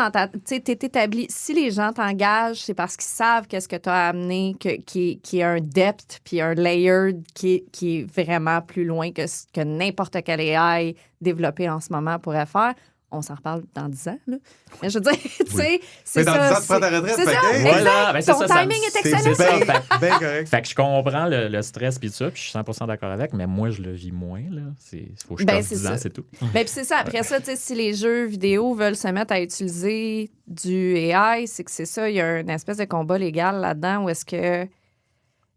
tu es établi. Si les gens t'engagent, c'est parce qu'ils savent qu'est-ce que tu as amené, qui est un depth puis un layer qui est vraiment plus loin que n'importe quel AI développé en ce moment pourrait faire. On s'en reparle dans 10 ans, là. Mais je veux dire, tu sais, c'est ça. Mais dans 10 ans, tu prends ta retraite. C'est ça, voilà. exact. Ton timing est excellent. C'est bien correct. Fait que je comprends le stress puis tout ça, puis je suis 100% d'accord avec, mais moi, je le vis moins, là. Il faut que je fasse 10 ans, c'est tout. Ben, puis c'est ça. Après ça, tu sais, si les jeux vidéo veulent se mettre à utiliser du AI, c'est que c'est ça, il y a une espèce de combat légal là-dedans où est-ce que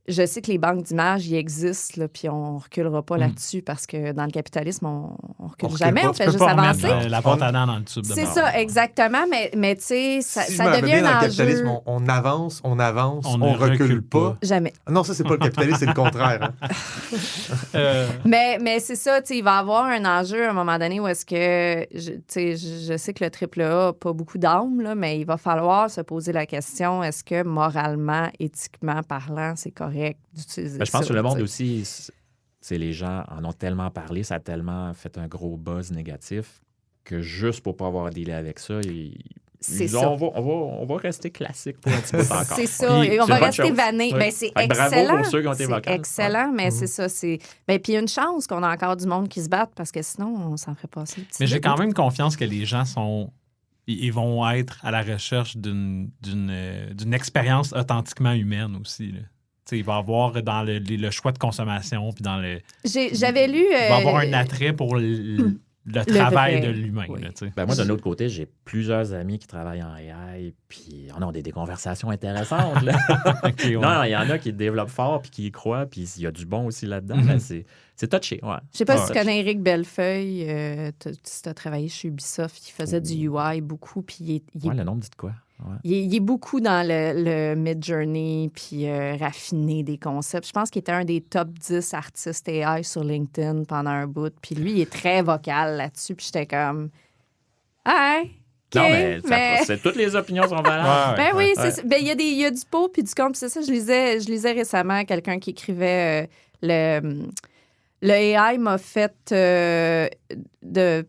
je sais que les banques d'images, ils existent, là, puis on reculera pas là-dessus parce que dans le capitalisme, on recule jamais, on fait juste avancer. La porte à dents dans le tube. C'est ça, exactement, mais tu sais, ça devient un enjeu. Dans le capitalisme, on avance, on recule pas. Jamais. Non, ça, c'est pas le capitalisme, c'est le contraire. Hein. Mais c'est ça, tu sais, il va y avoir un enjeu à un moment donné où est-ce que, tu sais, je sais que le AAA n'a pas beaucoup d'âme, là, mais il va falloir se poser la question, est-ce que moralement, éthiquement parlant, c'est correct d'utiliser ça? Je pense que le monde aussi, les gens en ont tellement parlé, ça a tellement fait un gros buzz négatif que juste pour pas avoir à dealer avec ça, on va rester classique pour un petit peu encore. C'est ça, et on va rester vanné. Oui. Ben, c'est excellent. Bravo pour ceux qui ont été vocales. C'est excellent, mais c'est ça. Ben, puis il y a une chance qu'on a encore du monde qui se batte parce que sinon, on s'en ferait passer. Mais j'ai quand même confiance que les gens ils vont être à la recherche d'une expérience authentiquement humaine aussi, là. T'sais, il va y avoir dans le choix de consommation, puis dans le... J'avais lu... il va y avoir un attrait pour le travail de l'humain. Oui. Là, moi, d'un autre côté, j'ai plusieurs amis qui travaillent en AI, puis on a des conversations intéressantes. Là. Okay, ouais. Non, il y en a qui développent fort, puis qui y croient, puis il y a du bon aussi là-dedans. Mais c'est touché, ouais. Je sais pas si tu connais Éric Bellefeuille, si tu as travaillé chez Ubisoft, il faisait du UI beaucoup, puis le nom me dit de quoi? Ouais. Il est beaucoup dans le mid-journey puis raffiner des concepts. Je pense qu'il était un des top 10 artistes AI sur LinkedIn pendant un bout. Puis lui, il est très vocal là-dessus. Puis j'étais comme... Ah, okay, non, mais toutes les opinions sont valables. Ben oui, ben, il y a du pot puis du contre. C'est ça, je lisais récemment quelqu'un qui écrivait le AI m'a fait,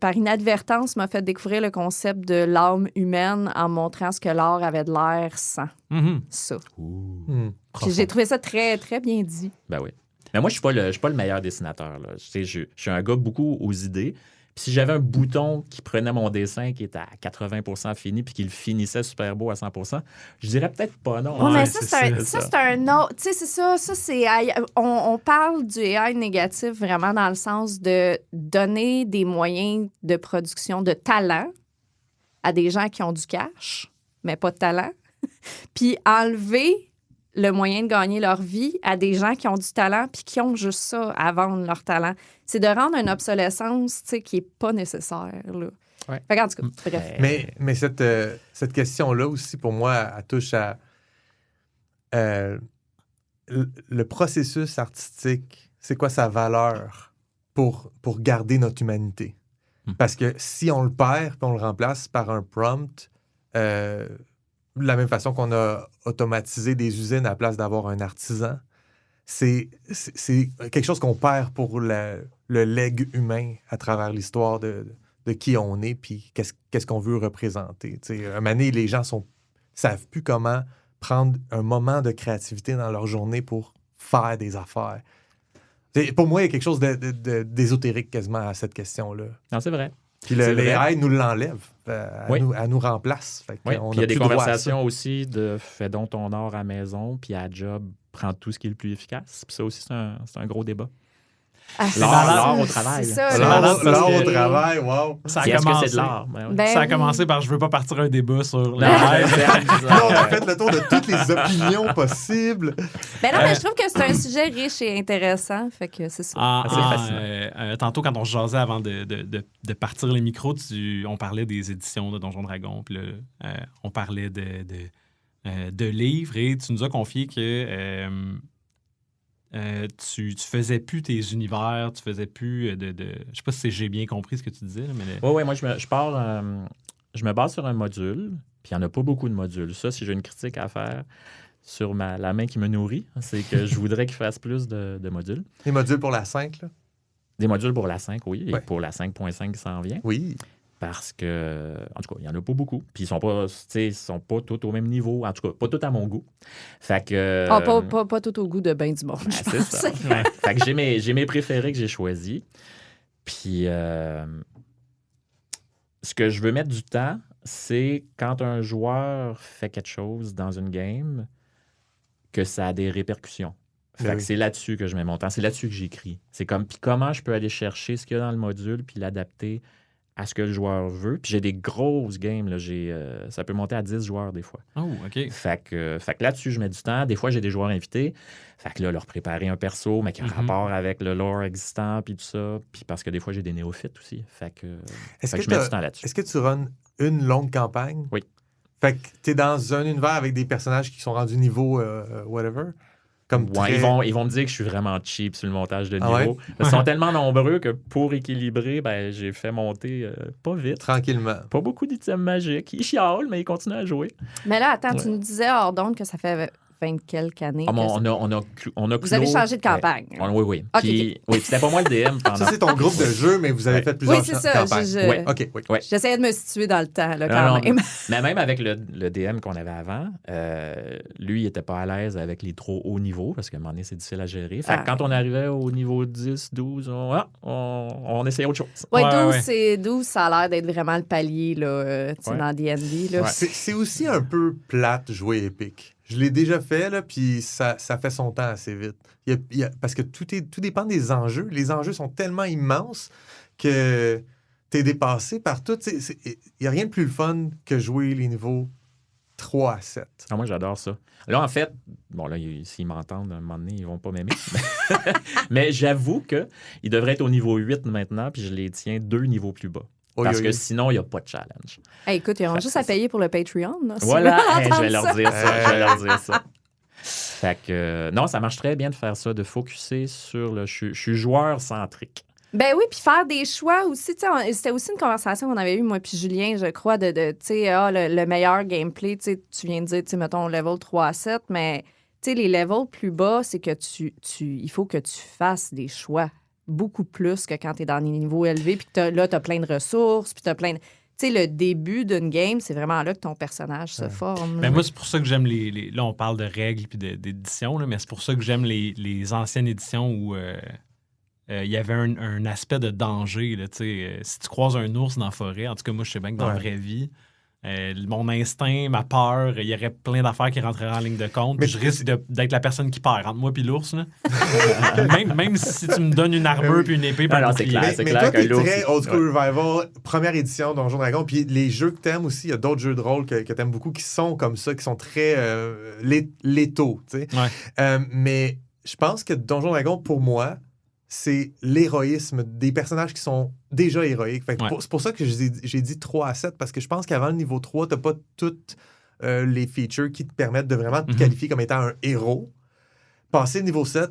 par inadvertance, m'a fait découvrir le concept de l'âme humaine en montrant ce que l'art avait de l'air sans ça. Puis j'ai trouvé ça très, très bien dit. Ben oui. Mais moi, je suis pas le meilleur dessinateur. Là. Je suis un gars beaucoup aux idées. Puis si j'avais un bouton qui prenait mon dessin qui était à 80% fini puis qui le finissait super beau à 100%, je dirais peut-être pas non. Oui, mais ça, c'est un autre... Tu sais, c'est ça. Ça, c'est... On parle du AI négatif vraiment dans le sens de donner des moyens de production de talent à des gens qui ont du cash, mais pas de talent, puis enlever le moyen de gagner leur vie à des gens qui ont du talent puis qui ont juste ça à vendre leur talent. C'est de rendre une obsolescence, tu sais, qui n'est pas nécessaire, là. Ouais. Fait en tout cas, bref. Mais cette question-là aussi, pour moi, elle touche à le processus artistique. C'est quoi sa valeur pour garder notre humanité? Parce que si on le perd puis on le remplace par un prompt, de la même façon qu'on a automatisé des usines à la place d'avoir un artisan, c'est quelque chose qu'on perd pour le legs humain à travers l'histoire de qui on est puis qu'est-ce qu'on veut représenter. T'sais, un moment donné, les gens savent plus comment prendre un moment de créativité dans leur journée pour faire des affaires. Pour moi, il y a quelque chose d'ésotérique quasiment à cette question-là. Non, c'est vrai. Puis l'AI nous l'enlève, elle nous remplace. Fait oui, on puis il y a des plus conversations aussi de fais donc ton art à la maison, puis à job, prends tout ce qui est le plus efficace. Puis ça aussi, c'est un gros débat. L'art au travail. C'est ça. L'art au travail, wow. Ça a est-ce que commencé, c'est de l'art? Ça a commencé par je veux pas partir un débat sur Là, on a fait le tour de toutes les opinions possibles. Ben non, mais je trouve que c'est un sujet riche et intéressant. Fait que c'est ça. Tantôt, quand on se jasait avant de partir les micros, on parlait des éditions de Donjons Dragons. Puis là, on parlait de livres et tu nous as confié que tu faisais plus tes univers, tu faisais plus de je sais pas si j'ai bien compris ce que tu disais. Là, mais Oui, moi, je pars je me base sur un module, puis il n'y en a pas beaucoup de modules. Ça, si j'ai une critique à faire sur la main qui me nourrit, c'est que je voudrais qu'il fasse plus de modules. Les modules pour la 5, là? Des modules pour la 5, oui, Ouais. et pour la 5.5 qui s'en vient. Oui. Parce que, en tout cas, il n'y en a pas beaucoup. Puis ils sont pas tous au même niveau. En tout cas, pas tous à mon goût. Fait que... Pas tout au goût de ben du monde. Ben, c'est ça. Ouais. Fait que j'ai mes préférés que j'ai choisis. Puis, ce que je veux mettre du temps, c'est quand un joueur fait quelque chose dans une game, que ça a des répercussions. Fait que c'est là-dessus que je mets mon temps. C'est là-dessus que j'écris. C'est comme, puis comment je peux aller chercher ce qu'il y a dans le module, puis l'adapter à ce que le joueur veut. Puis j'ai des grosses games. Là, ça peut monter à 10 joueurs des fois. Oh, OK. Fait que là-dessus, je mets du temps. Des fois, j'ai des joueurs invités. Fait que là, leur préparer un perso, mais qui a un rapport avec le lore existant, puis tout ça. Puis parce que des fois, j'ai des néophytes aussi. Fait que je mets du temps là-dessus. Est-ce que tu runs une longue campagne? Oui. Fait que t'es dans un univers avec des personnages qui sont rendus niveau whatever? Comme Ouais, ils vont me dire que je suis vraiment cheap sur le montage de niveau. Ah ouais? Ils sont tellement nombreux que pour équilibrer, ben, j'ai fait monter pas vite. Tranquillement. Pas beaucoup d'items magiques. Ils chialent, mais ils continuent à jouer. Mais là, attends, tu nous disais hors d'onde que ça fait 20 quelques années. Ah, que on a Vous avez changé de campagne. Oui. Ok, Puis, oui, c'était pas moi le DM pendant. Ça, c'est ton groupe de jeu, mais vous avez fait plusieurs Oui, c'est ça. campagnes. Ouais. OK, oui. Ouais. J'essayais de me situer dans le temps, là, Non, quand même. Mais même avec le DM qu'on avait avant, lui, il était pas à l'aise avec les trop hauts niveaux parce qu'à un moment donné, c'est difficile à gérer. Fait que quand on arrivait au niveau 10, 12, on essayait autre chose. Oui, Ouais. 12, ça a l'air d'être vraiment le palier là, tu sais, dans D&D. Là. Ouais. C'est aussi un peu plate jouer épique. Je l'ai déjà fait, là, puis ça fait son temps assez vite. Parce que tout dépend des enjeux. Les enjeux sont tellement immenses que t'es dépassé par tout. Il n'y a rien de plus le fun que jouer les niveaux 3 à 7. Ah, moi, j'adore ça. Là, en fait, bon, là, s'ils m'entendent, à un moment donné, ils vont pas m'aimer. Mais j'avoue qu'ils devraient être au niveau 8 maintenant, puis je les tiens 2 niveaux plus bas. Parce que sinon, il n'y a pas de challenge. Hey, écoute, ils ont juste à payer pour le Patreon. Là, Voilà, si je vais leur dire ça. Je vais leur dire ça. Fait que, non, ça marche très bien de faire ça, de focusser sur le... Je suis joueur centrique. Ben oui, puis faire des choix aussi. C'était aussi une conversation qu'on avait eue, moi puis Julien, je crois, de tu sais, le meilleur gameplay. Tu viens de dire, tu sais, mettons, level 3 à 7, mais tu sais, les levels plus bas, c'est que il faut que tu fasses des choix beaucoup plus que quand tu es dans des niveaux élevés, puis que là, tu as plein de ressources, puis tu as plein de... Tu sais, le début d'une game, c'est vraiment là que ton personnage se forme. Ben moi, c'est pour ça que j'aime les... Là, on parle de règles puis d'éditions, mais c'est pour ça que j'aime les anciennes éditions où il y avait un aspect de danger. Là, si tu croises un ours dans la forêt, en tout cas, moi, je sais bien que dans la vraie vie, mon instinct, ma peur, il y aurait plein d'affaires qui rentreraient en ligne de compte. Mais je risque d'être la personne qui perd entre moi et l'ours. Là. même si tu me donnes une armure puis une épée. C'est clair, mais toi, t'es très old school revival, première édition Donjons Dragons. Puis les jeux que t'aimes aussi, il y a d'autres jeux de rôle que t'aimes beaucoup qui sont comme ça, qui sont très létaux. Mais je pense que Donjons Dragons, pour moi, c'est l'héroïsme des personnages qui sont déjà héroïques. C'est pour ça que j'ai dit 3 à 7, parce que je pense qu'avant le niveau 3, t'as pas toutes les features qui te permettent de vraiment te qualifier comme étant un héros. Passer le niveau 7,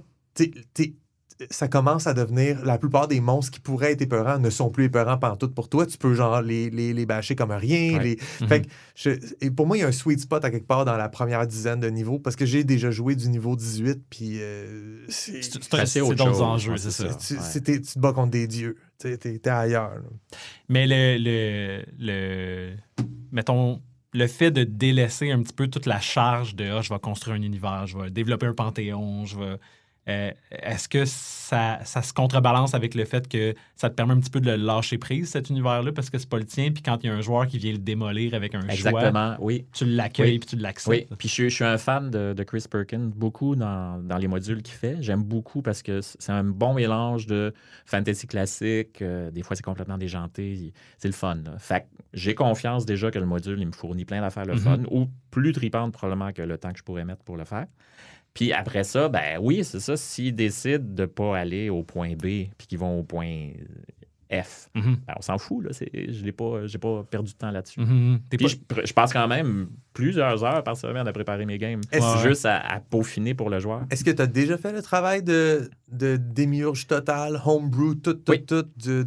ça commence à devenir... La plupart des monstres qui pourraient être épeurants ne sont plus épeurants pantoute pour toi. Tu peux genre les bâcher comme rien. Ouais. Fait que et pour moi, il y a un sweet spot à quelque part dans la première dizaine de niveaux, parce que j'ai déjà joué du niveau 18, puis c'est d'autres enjeux, c'est ça. Tu te bats contre des dieux. T'es ailleurs. Là. Mais mettons, le fait de délaisser un petit peu toute la charge de je vais construire un univers, je vais développer un panthéon, est-ce que ça se contrebalance avec le fait que ça te permet un petit peu de le lâcher prise, cet univers-là, parce que c'est pas le tien, puis quand il y a un joueur qui vient le démolir avec un Exactement, choix, oui. tu l'accueilles puis tu l'acceptes. Oui, puis je suis un fan de Chris Perkins, beaucoup dans les modules qu'il fait. J'aime beaucoup parce que c'est un bon mélange de fantasy classique, des fois c'est complètement déjanté, c'est le fun. Là. Fait que j'ai confiance déjà que le module, il me fournit plein d'affaires le fun, ou plus tripantes probablement que le temps que je pourrais mettre pour le faire. Puis après ça, ben oui, c'est ça. S'ils décident de ne pas aller au point B puis qu'ils vont au point F. Mhm. Ben, on s'en fout, là. J'ai pas perdu de temps là-dessus. T'es Puis je passe quand même plusieurs heures par semaine à préparer mes games. Juste à peaufiner pour le joueur. Est-ce que tu as déjà fait le travail de démiurge total, homebrew, tout?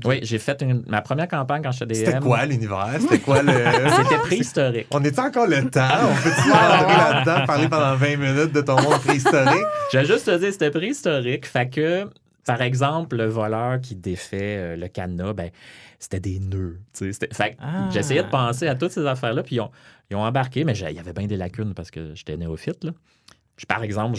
Oui, j'ai fait ma première campagne quand j'étais DM. C'était quoi l'univers? C'était quoi le... C'était préhistorique. On est encore le temps? On peut-tu rentrer là-dedans, parler pendant 20 minutes de ton monde préhistorique? Je vais juste te dire, c'était préhistorique. Fait que, par exemple, le voleur qui défait le cadenas, ben, c'était des nœuds. Fait que j'essayais de penser à toutes ces affaires-là, puis ils ont embarqué, mais il y avait bien des lacunes parce que j'étais néophyte. Là. Par exemple,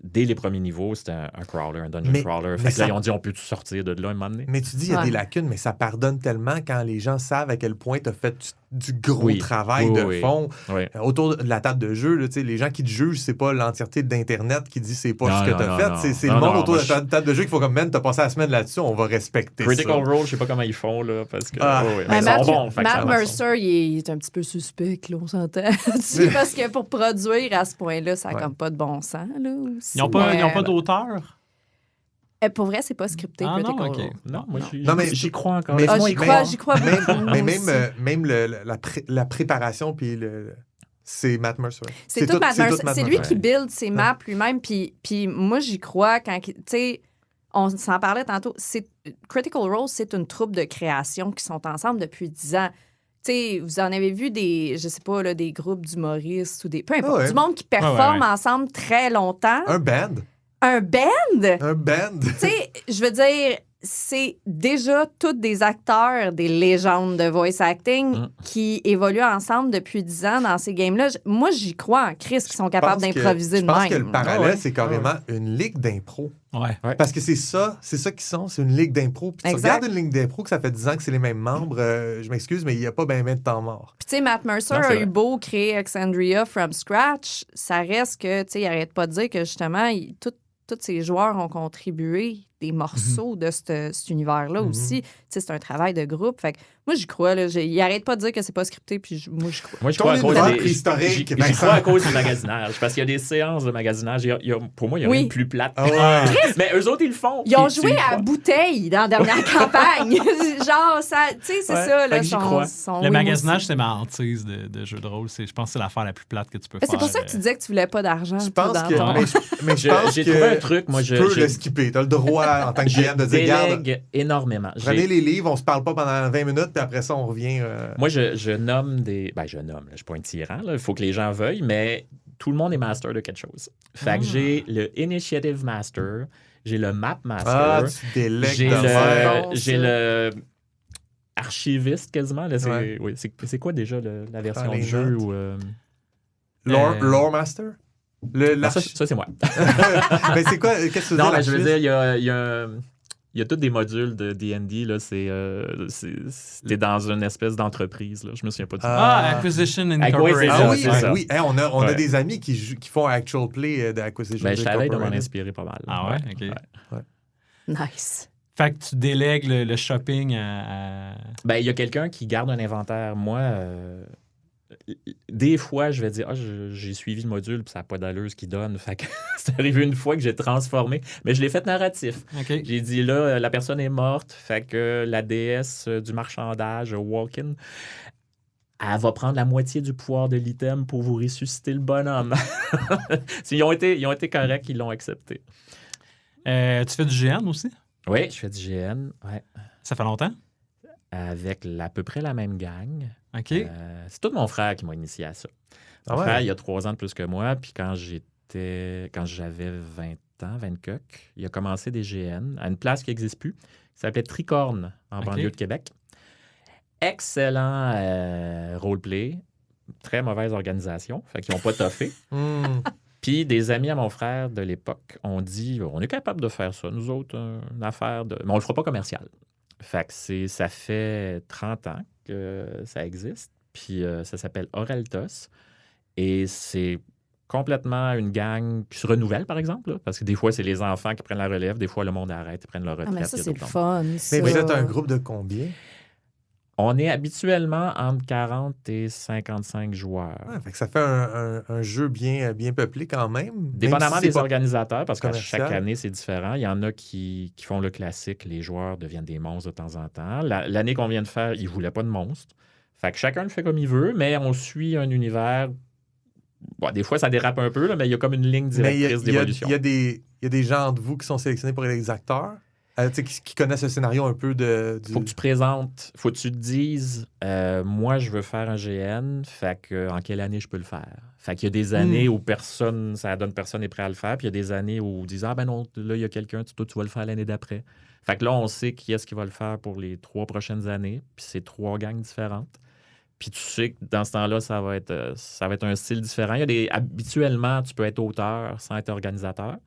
dès les premiers niveaux, c'était un crawler, un dungeon crawler. Fait que là, ils ont dit, on peut-tu sortir de là un moment donné? Mais tu dis, il y a des lacunes, mais ça pardonne tellement quand les gens savent à quel point tu as fait du gros travail de fond. Oui. Autour de la table de jeu, là, les gens qui te jugent, c'est pas l'entièreté d'Internet qui dit c'est pas ce que tu as fait. C'est le monde autour de la table de jeu qu'il faut comme, man, t'as passé la semaine là-dessus, on va respecter Critical ça. Role, je sais pas comment ils font, là, parce que... Matt Mercer, il est un petit peu suspect, là, on s'entend. Parce que pour produire à ce point-là, ça n'a comme pas de bon sens. Là, aussi. Ils n'ont pas d'auteur? Pour vrai, c'est pas scripté. Non, OK. Non, moi, j'y crois encore. J'y crois beaucoup. Même la préparation, puis c'est Matt Mercer. C'est tout Matt Mercer. C'est lui qui build ses maps lui-même. Puis moi, j'y crois quand... Tu sais, on s'en parlait tantôt. Critical Role, c'est une troupe de création qui sont ensemble depuis 10 ans. Tu sais, vous en avez vu des groupes d'humoristes ou des... Peu importe, du monde qui performe ensemble très longtemps. Un band? Un band? Un band? Tu sais, je veux dire, c'est déjà tous des acteurs, des légendes de voice acting qui évoluent ensemble depuis 10 ans dans ces games-là. Moi, j'y crois en Chris qui sont capables d'improviser de même. Je pense que le parallèle, c'est carrément une ligue d'impro. Ouais. Parce que c'est ça qu'ils sont, c'est une ligue d'impro. Puis tu regardes une ligue d'impro que ça fait 10 ans que c'est les mêmes membres, je m'excuse, mais il n'y a pas bien de temps mort. Puis tu sais, Matt Mercer a eu beau créer Exandria from scratch, ça reste que, tu sais, il arrête pas de dire que justement, tous ces joueurs ont contribué des morceaux de cet univers-là aussi. Tu sais, c'est un travail de groupe. Fait que moi, j'y crois. Là, il arrête pas de dire que c'est pas scripté, puis moi, j'y crois. Moi, je crois à cause préhistorique. J'y crois à cause du magasinage. Parce qu'il y a des séances de magasinage. Pour moi, il y a une plus plate. Mais eux autres, ils le font. Ils ont joué à bouteille dans la dernière campagne. Genre, ça, tu sais, c'est ça. Là, j'y crois. Le magasinage, c'est ma hantise de jeu de rôle. Je pense que c'est l'affaire la plus plate que tu peux faire. C'est pour ça que tu disais que tu voulais pas d'argent. Je pense que... Mais je pense j'ai trouvé un truc. Moi, tu peux le skipper. Tu as le droit, en tant que GM, de dire, regarde, énormément. Prenez les livres, on se parle pas pendant 20 minutes, puis après ça, on revient... Moi, je nomme des... Ben, je suis pas un tyran, il faut que les gens veuillent, mais tout le monde est master de quelque chose. Fait que j'ai le Initiative Master, j'ai le Map Master, tu délègues j'ai le archiviste quasiment. Là, c'est quoi déjà la version de jeu? Ou, Lore Master? Ça, c'est moi. Mais c'est quoi? Qu'est-ce que tu veux dire? Non, mais je veux dire, il y a tous des modules de D&D. Là, t'es dans une espèce d'entreprise. Là. Je me souviens pas du nom. Acquisition Incorporated. Oui. On a des amis qui font actual play d'Acquisition Incorporated. Je t'avais de m'en inspirer pas mal. Ah ouais? OK. Ouais. Nice. Fait que tu délègues le shopping à... Ben, il y a quelqu'un qui garde un inventaire. Moi... des fois, je vais dire, j'ai suivi le module, puis ça n'a pas d'allure ce qu'il donne. Fait que c'est arrivé une fois que j'ai transformé, mais je l'ai fait narratif. Okay. J'ai dit, là, la personne est morte, fait que la déesse du marchandage, Walkin, elle va prendre la moitié du pouvoir de l'item pour vous ressusciter le bonhomme. ils ont été corrects, ils l'ont accepté. Tu fais du GN aussi? Oui, je fais du GN, ouais. Ça fait longtemps? Avec à peu près la même gang. OK. C'est tout mon frère qui m'a initié à ça. Mon frère, il a 3 ans de plus que moi, puis quand j'avais 20 ans, 20 coques, il a commencé des GN à une place qui n'existe plus, qui s'appelait Tricorne, en banlieue de Québec. Excellent roleplay, très mauvaise organisation, fait qu'ils n'ont pas toffé. Puis des amis à mon frère de l'époque ont dit, on est capable de faire ça, nous autres, une affaire de... Mais on le fera pas commercial. Fait que ça fait 30 ans que ça existe, puis ça s'appelle Oreltos, et c'est complètement une gang qui se renouvelle, par exemple, là, parce que des fois, c'est les enfants qui prennent la relève, des fois, le monde arrête, ils prennent leur retraite. Mais ça, c'est le fun. Mais vous êtes un groupe de combien? On est habituellement entre 40 et 55 joueurs. Ouais, fait que ça fait un jeu bien peuplé quand même. Dépendamment même si des c'est pas organisateurs, parce que commercial. chaque année, c'est différent. Il y en a qui font le classique, les joueurs deviennent des monstres de temps en temps. L'année qu'on vient de faire, ils ne voulaient pas de monstres. Fait que chacun le fait comme il veut, mais on suit un univers. Bon, des fois, ça dérape un peu, là, mais il y a comme une ligne Mais directrice d'évolution. il y a des gens entre vous qui sont sélectionnés pour les acteurs, qui connaissent le scénario un peu du... Faut que tu présentes, faut que tu te dises, moi, je veux faire un GN, fait que en quelle année je peux le faire? Fait qu'il y a des années où personne n'est prêt à le faire, puis il y a des années où on dit, ah ben non, là, il y a quelqu'un, toi, tu vas le faire l'année d'après. Fait que là, on sait qui est-ce qui va le faire pour les 3 prochaines années, puis c'est 3 gangs différentes. Puis tu sais que dans ce temps-là, ça va être un style différent. Habituellement, tu peux être auteur sans être organisateur.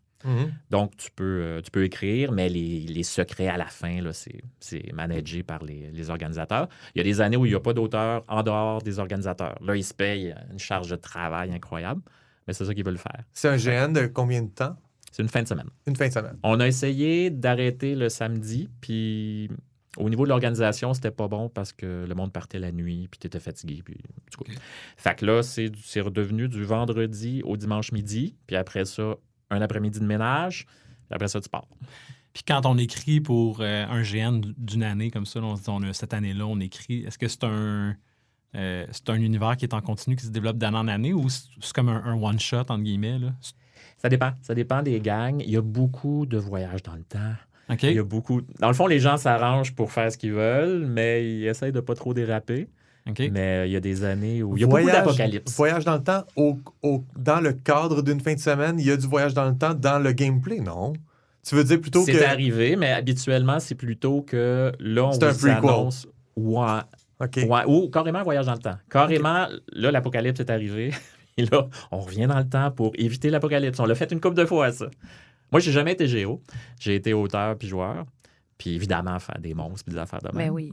Donc, tu peux écrire, mais les secrets à la fin, là, c'est managé par les organisateurs. Il y a des années où il n'y a pas d'auteur en dehors des organisateurs. Là, ils se payent une charge de travail incroyable, mais c'est ça qu'ils veulent faire. C'est un GN de combien de temps? C'est une fin de semaine. Une fin de semaine. On a essayé d'arrêter le samedi, puis au niveau de l'organisation, c'était pas bon parce que le monde partait la nuit, puis tu étais fatigué. Puis, Fait que là, c'est redevenu du vendredi au dimanche midi, puis après ça, un après-midi de ménage, puis après ça, tu pars. Puis quand on écrit pour un GN d'une année comme ça, là, on se dit, cette année-là, on écrit, est-ce que c'est un univers qui est en continu, qui se développe d'année en année, ou c'est comme un one-shot, entre guillemets? Là? Ça dépend. Ça dépend des gangs. Il y a beaucoup de voyages dans le temps. OK. Il y a beaucoup... Dans le fond, les gens s'arrangent pour faire ce qu'ils veulent, mais ils essayent de pas trop déraper. Okay. Mais il y a des années où il y a beaucoup d'apocalypse. Voyage dans le temps, dans le cadre d'une fin de semaine, il y a du voyage dans le temps dans le gameplay, non? Tu veux dire plutôt que... C'est arrivé, mais habituellement, c'est plutôt que là, on vous annonce... Ouais. Okay. Ouais. Ou carrément un voyage dans le temps. Carrément, là, l'apocalypse est arrivé. Et là, on revient dans le temps pour éviter l'apocalypse. On l'a fait une couple de fois, ça. Moi, j'ai jamais été géo. J'ai été auteur puis joueur. Puis évidemment, faire des monstres puis des affaires de même. Mais oui.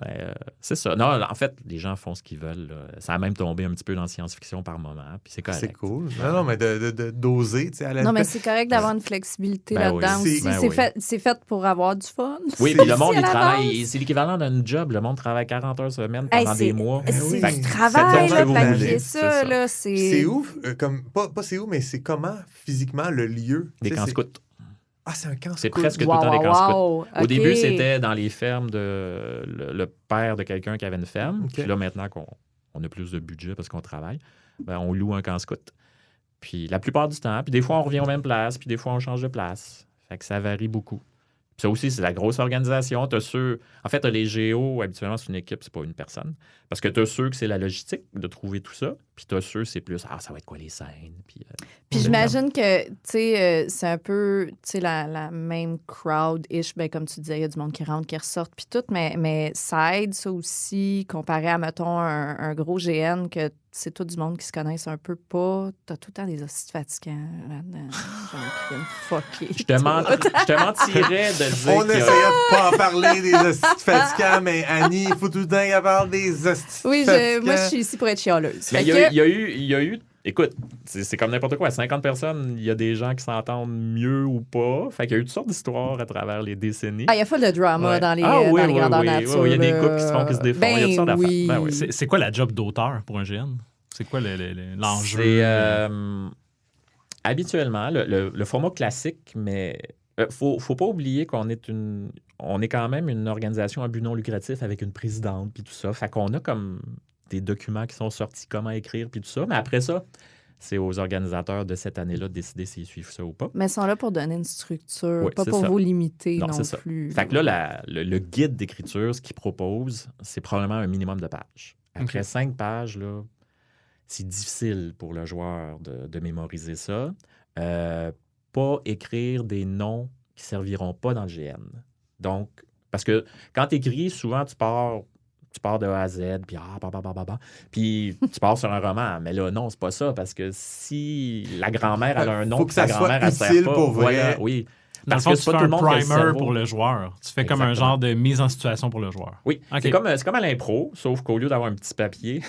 C'est ça. Non, en fait, les gens font ce qu'ils veulent. Là. Ça a même tombé un petit peu dans la science-fiction par moment. Puis c'est correct. C'est cool. Non, mais d'oser, tu sais, à la... Non, mais c'est correct d'avoir une flexibilité là-dedans oui. aussi. C'est fait pour avoir du fun. Oui, puis le monde, il travaille. C'est l'équivalent d'un job. Le monde travaille 40 heures semaine pendant des mois. C'est du travail, là. Planifier ça, là. C'est ouf. Pas c'est où, mais c'est comment physiquement le lieu. Des camps scouts. Ah, c'est un camp scout. C'est presque tout le temps des camps scouts. Okay. Au début, c'était dans les fermes de le père de quelqu'un qui avait une ferme. Okay. Puis là, maintenant qu'on a plus de budget parce qu'on travaille, on loue un camp scout. Puis la plupart du temps, puis des fois, on revient aux mêmes places, puis des fois, on change de place. Fait que ça varie beaucoup. Puis ça aussi, c'est la grosse organisation. En fait, les géos, habituellement, c'est une équipe, c'est pas une personne. Parce que tu as ceux que c'est la logistique de trouver tout ça, puis tu as ceux c'est plus, ça va être quoi les scènes. Puis j'imagine que, tu sais, c'est un peu, tu sais, la même crowd-ish, ben, comme tu disais, il y a du monde qui rentre, qui ressort, puis tout, mais ça aide ça aussi, comparé à, mettons, un gros GN, que c'est tout du monde qui se connaissent un peu pas. T'as tout le temps des hosties fatigants là-dedans. Je te mentirais de dire On essayait de pas en parler des hosties fatigants, mais Annie, il faut tout le temps qu'elle parle des hosties fatigants. Moi, je suis ici pour être chialeuse. Mais il y a eu écoute, c'est comme n'importe quoi. 50 personnes, il y a des gens qui s'entendent mieux ou pas. Fait qu'il y a eu toutes sortes d'histoires à travers les décennies. Il y a pas de drama dans les grandeurs nature. Il y a des couples qui se font, qui se défont. Il y a toutes sortes d'affaires. Oui. C'est quoi la job d'auteur pour un GN? C'est quoi l'enjeu? C'est habituellement le format classique, mais faut pas oublier qu'on est on est quand même une organisation à but non lucratif avec une présidente puis tout ça. Fait qu'on a comme des documents qui sont sortis, comment écrire, puis tout ça. Mais après ça, c'est aux organisateurs de cette année-là de décider s'ils suivent ça ou pas. Mais ils sont là pour donner une structure, pas pour vous limiter non plus. Fait que là, le guide d'écriture, ce qu'il propose, c'est probablement un minimum de pages. Après 5 pages, là, c'est difficile pour le joueur de mémoriser ça. Pas écrire des noms qui ne serviront pas dans le GN. Donc, parce que quand tu écris, souvent, tu pars de A à Z, puis puis tu pars sur un roman. Mais là, non, c'est pas ça, parce que si la grand-mère a un nom, faut que ça grand-mère, soit utile pour vrai. Voilà, oui. Dans le fond, tu fais un primer pour le joueur. Tu fais comme un genre de mise en situation pour le joueur. Oui, c'est comme à l'impro, sauf qu'au lieu d'avoir un petit papier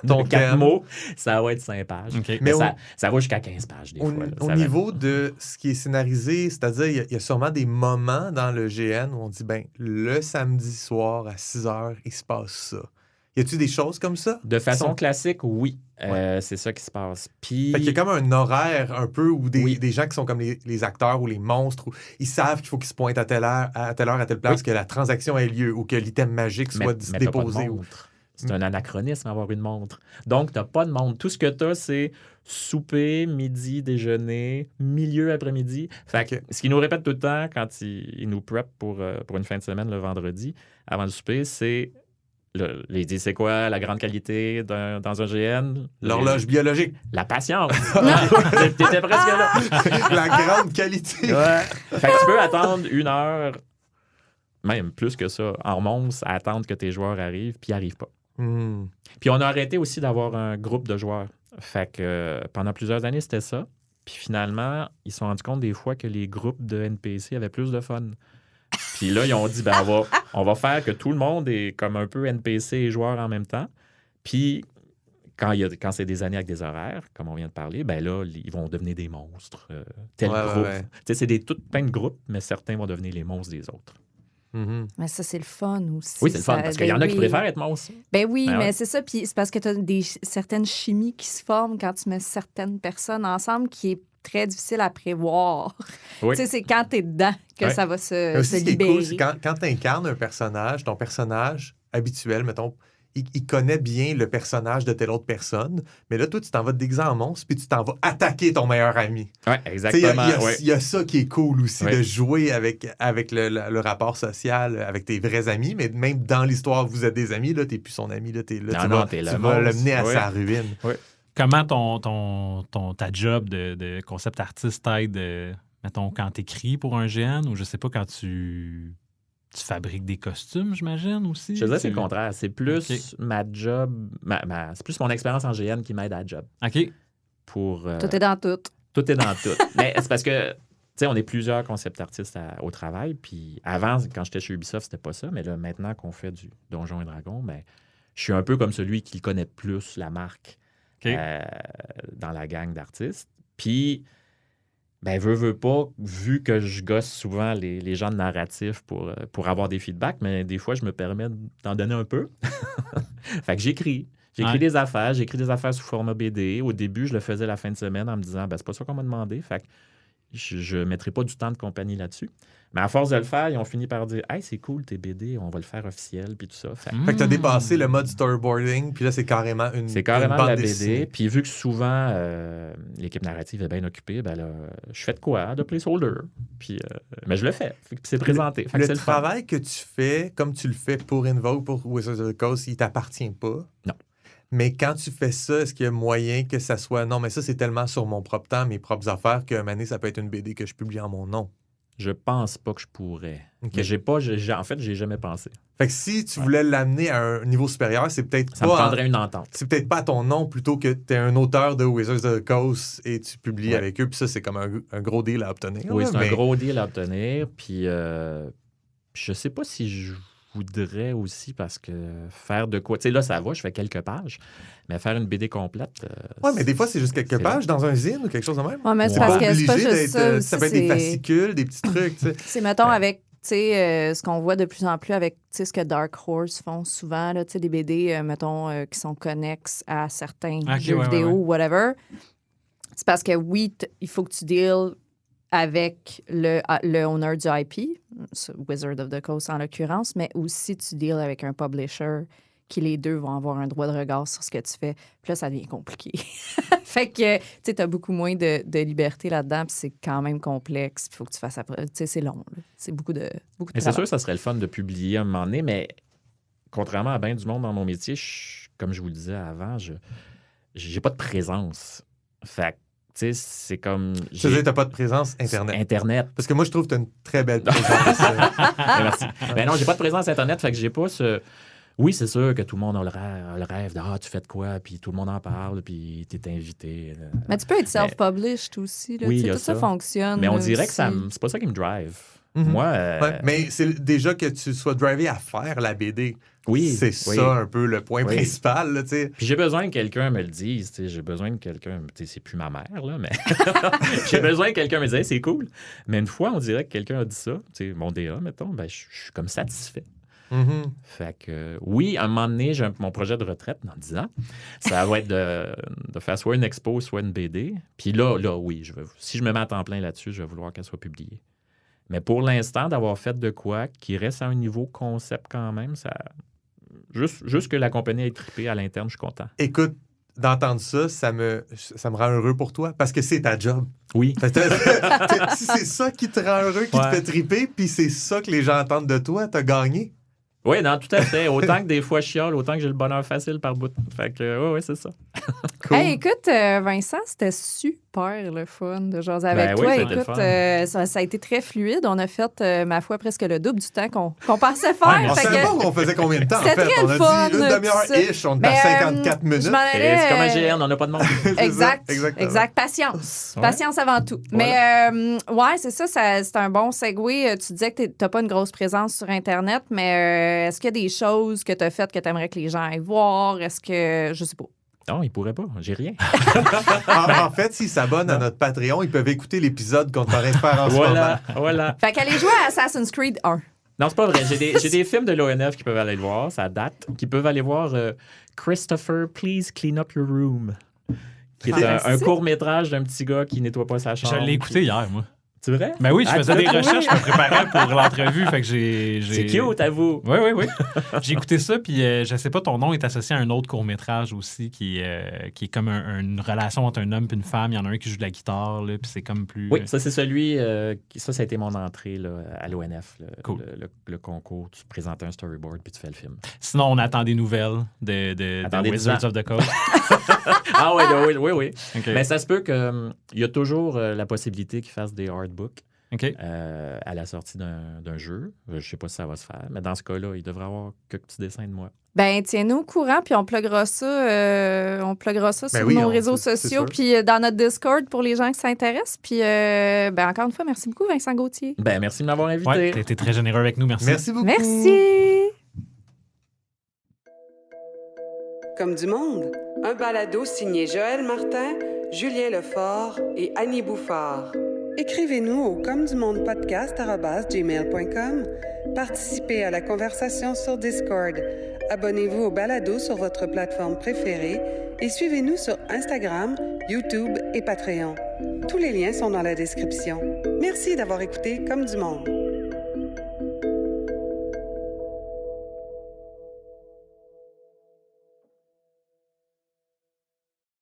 de 4 mots, ça va être 5 pages. Okay. Mais ça va jusqu'à 15 pages des fois. Au niveau de ce qui est scénarisé, c'est-à-dire, il y a sûrement des moments dans le GN où on dit, le samedi soir à 6 h, il se passe ça. Y a-tu des choses comme ça? De façon classique, oui. C'est ça qui se passe. Puis... Fait qu'il y a comme un horaire un peu où Oui. des gens qui sont comme les acteurs ou les monstres, où ils savent qu'il faut qu'ils se pointent à telle heure, à telle place, que la transaction ait lieu ou que l'item magique soit mais t'as pas de déposé. montre. C'est un anachronisme avoir une montre. Donc, tu n'as pas de montre. Tout ce que tu as, c'est souper, midi, déjeuner, milieu après-midi. Fait que, ce qu'ils nous répètent tout le temps quand ils nous prep pour une fin de semaine le vendredi, avant le souper, c'est... ils disent, c'est quoi la grande qualité dans un GN? L'horloge biologique. La patience. T'étais presque là. La grande qualité. Ouais. Fait que tu peux attendre 1 heure, même plus que ça, en remonce, à attendre que tes joueurs arrivent, puis ils n'arrivent pas. Puis on a arrêté aussi d'avoir un groupe de joueurs. Fait que pendant plusieurs années, c'était ça. Puis finalement, ils se sont rendus compte des fois que les groupes de NPC avaient plus de fun. Puis là, ils ont dit, on va faire que tout le monde est comme un peu NPC et joueur en même temps. Puis quand c'est des années avec des horaires, comme on vient de parler, ben là, ils vont devenir des monstres. Tel groupe. Ouais. Tu sais, c'est plein de groupes, mais certains vont devenir les monstres des autres. Mais ça, c'est le fun aussi. Oui, c'est le fun, parce qu'il y en a qui préfèrent être monstres. Ben oui, Ben mais ouais. c'est ça. Puis c'est parce que tu as certaines chimies qui se forment quand tu mets certaines personnes ensemble qui est très difficile à prévoir. Oui. Tu sais, c'est quand tu es dedans que ça va se Aussi, ce qui est libérer. cool, c'est quand tu incarnes un personnage, ton personnage habituel, mettons, il connaît bien le personnage de telle autre personne, mais là, toi, tu t'en vas te déguiser en monstre, puis tu t'en vas attaquer ton meilleur ami. Oui, exactement. Il y a ça qui est cool aussi, Ouais. de jouer avec le rapport social avec tes vrais amis, mais même dans l'histoire, vous êtes des amis, là, t'es plus son ami, là, t'es là, tu vas le mener à sa ruine. Oui. Comment ta job de concept artiste t'aide, mettons, quand t'écris pour un GN ou je sais pas, quand tu fabriques des costumes, j'imagine, aussi? Je te dirais, c'est le contraire. C'est plus ma job, c'est plus mon expérience en GN qui m'aide à la job. OK. Tout est dans tout. Tout est dans tout. Mais c'est parce que, tu sais, on est plusieurs concept artistes au travail. Puis avant, quand j'étais chez Ubisoft, c'était pas ça. Mais là, maintenant qu'on fait du Donjons et Dragons, ben, je suis un peu comme celui qui connaît plus la marque dans la gang d'artistes. Puis, ben, veux pas, vu que je gosse souvent les gens de narratif pour avoir des feedbacks, mais des fois, je me permets d'en donner un peu. Fait que j'écris. J'écris des affaires. J'écris des affaires sous format BD. Au début, je le faisais la fin de semaine en me disant, ben, c'est pas ça qu'on m'a demandé. Fait que je ne mettrai pas du temps de compagnie là-dessus. Mais à force de le faire, ils ont fini par dire, hey, c'est cool tes BD, on va le faire officiel, puis tout ça. Fait que tu as dépassé le mode storyboarding, puis là, c'est carrément une C'est carrément une bande la dessinée. BD. Puis vu que souvent, l'équipe narrative est bien occupée, ben là, je fais de quoi? De placeholder. Puis, mais je le fais. Puis c'est présenté. Fait que Le c'est fun. travail que tu fais, comme tu le fais pour Invoke, pour Wizards of the Coast, il t'appartient pas. Non. Mais quand tu fais ça, est-ce qu'il y a moyen que ça soit... Non, mais ça, c'est tellement sur mon propre temps, mes propres affaires, qu'à un moment donné, ça peut être une BD que je publie en mon nom. Je pense pas que je pourrais. OK. Mais en fait, j'ai jamais pensé. Fait que si tu voulais l'amener à un niveau supérieur, c'est peut-être Ça me pas... prendrait une entente. C'est peut-être pas à ton nom, plutôt que tu es un auteur de Wizards of the Coast et tu publies avec eux, puis ça, c'est comme un gros deal à obtenir. Oui, là, c'est mais- un gros deal à obtenir. Puis je sais pas si je voudrais aussi, parce que faire de quoi... Tu sais, là, ça va, je fais quelques pages, mais faire une BD complète... Ouais, mais des fois, c'est juste quelques c'est pages dans un zine ou quelque chose de même. Ouais, mais c'est C'est parce pas que c'est pas obligé juste ça. ça peut être des aussi, fascicules, des petits trucs, tu sais. c'est, mettons, avec tu sais, ce qu'on voit de plus en plus avec tu sais, ce que Dark Horse font souvent, là, tu sais, des BD, mettons, qui sont connexes à certains jeux vidéo ou whatever. C'est parce que oui, il faut que tu deals avec le owner du IP, Wizard of the Coast en l'occurrence, mais aussi tu deals avec un publisher qui les deux vont avoir un droit de regard sur ce que tu fais. Puis là, ça devient compliqué. Fait que, tu sais, t'as beaucoup moins de liberté là-dedans, puis c'est quand même complexe. Il faut que tu fasses après. Tu sais, c'est long. Là. C'est beaucoup de Mais c'est travail. sûr que ça serait le fun de publier à un moment donné, mais contrairement à bien du monde dans mon métier, comme je vous le disais avant, j'ai pas de présence. Fait que, tu sais, c'est comme... Tu veux dire, t'as pas de présence Internet. Internet. Parce que moi, je trouve que t'as une très belle présence. Merci. Mais non, j'ai pas de présence Internet, fait que j'ai pas ce... Oui, c'est sûr que tout le monde a le rêve de « Ah, tu fais de quoi? » Puis tout le monde en parle, puis t'es invité. Mais tu peux être self-published aussi. Là. Oui, Tu sais, il y a tout ça ça. fonctionne. Mais on là, dirait que aussi. c'est pas ça qui me drive. Mhm. Moi... Ouais, mais c'est déjà que tu sois drivé à faire la BD. Oui, C'est oui. ça un peu le point Oui. principal, là, tu sais. Puis j'ai besoin que quelqu'un me le dise. Tu sais, j'ai besoin que quelqu'un... tu sais, c'est plus ma mère, là, mais... j'ai besoin que quelqu'un me dise hey, c'est cool. Mais une fois, on dirait que quelqu'un a dit ça. Tu sais, mon DA, mettons, ben, je suis comme satisfait. Fait que, oui, à un moment donné, j'ai mon projet de retraite dans 10 ans. Ça va être de faire soit une expo, soit une BD. Puis là, oui, si je me mets à temps plein là-dessus, je vais vouloir qu'elle soit publiée. Mais pour l'instant, d'avoir fait de quoi qui reste à un niveau concept quand même, ça... Juste que la compagnie ait trippé à l'interne, je suis content. Écoute, d'entendre ça me rend heureux pour toi parce que c'est ta job. Oui. Si c'est ça qui te rend heureux, qui te fait tripper, puis c'est ça que les gens entendent de toi, t'as gagné. Oui, non, tout à fait. Autant que des fois je chiale, autant que j'ai le bonheur facile par bout. Fait que, oui, c'est ça. Cool. Hey, écoute, Vincent, c'était super le fun de jaser avec toi. Oui, écoute, ça a été très fluide. On a fait, ma foi, presque le double du temps qu'on pensait faire. On savait pas qu'on faisait combien de temps, en fait. On a dit une demi-heure-ish, on est à 54 minutes. C'est comme un GN, on n'a pas de monde. Exact. Patience. Ouais. Patience avant tout. Voilà. Mais ouais, c'est ça, c'est un bon segue. Tu disais que tu n'as pas une grosse présence sur Internet, mais est-ce qu'il y a des choses que tu as faites que tu aimerais que les gens aillent voir? Est-ce que, je sais pas. Non, ils pourraient pas. J'ai rien. En fait, s'ils s'abonnent à notre Patreon, ils peuvent écouter l'épisode qu'on est en train de faire en ce moment. Voilà. Fait qu'allez jouer à Assassin's Creed 1. Non, c'est pas vrai. J'ai des films de l'ONF qui peuvent aller le voir, ça date, qui peuvent aller voir Christopher, Please Clean Up Your Room, qui est un court-métrage d'un petit gars qui nettoie pas sa chambre. Je l'ai écouté hier, moi. C'est vrai? Ben oui, je faisais des recherches, je me préparais pour l'entrevue, fait que j'ai... C'est cute, à vous. Oui. J'ai écouté ça, puis je sais pas, ton nom est associé à un autre court-métrage aussi, qui est comme une relation entre un homme et une femme. Il y en a un qui joue de la guitare, là, puis c'est comme plus... Oui, ça, c'est celui... ça a été mon entrée là, à l'ONF, cool. le concours. Tu présentes un storyboard, puis tu fais le film. Sinon, on attend des nouvelles de Wizards of the Coast. Ah oui. Okay. Mais ça se peut qu'il y a toujours la possibilité qu'ils fassent des artbooks okay. À la sortie d'un jeu. Je ne sais pas si ça va se faire, mais dans ce cas-là, il devrait y avoir quelques petits dessins de moi. Ben, tiens-nous au courant, puis on pluggera ça sur nos réseaux sociaux, puis dans notre Discord pour les gens qui s'intéressent. Puis, encore une fois, merci beaucoup, Vincent Gauthier. Ben, merci de m'avoir invité. Ouais, tu as été très généreux avec nous. Merci. Merci beaucoup. Merci. Comme du monde, un balado signé Joël Martin, Julien Lefort et Annie Bouffard. Écrivez-nous au commedumondepodcast@gmail.com. Participez à la conversation sur Discord. Abonnez-vous au balado sur votre plateforme préférée et suivez-nous sur Instagram, YouTube et Patreon. Tous les liens sont dans la description. Merci d'avoir écouté Comme du monde.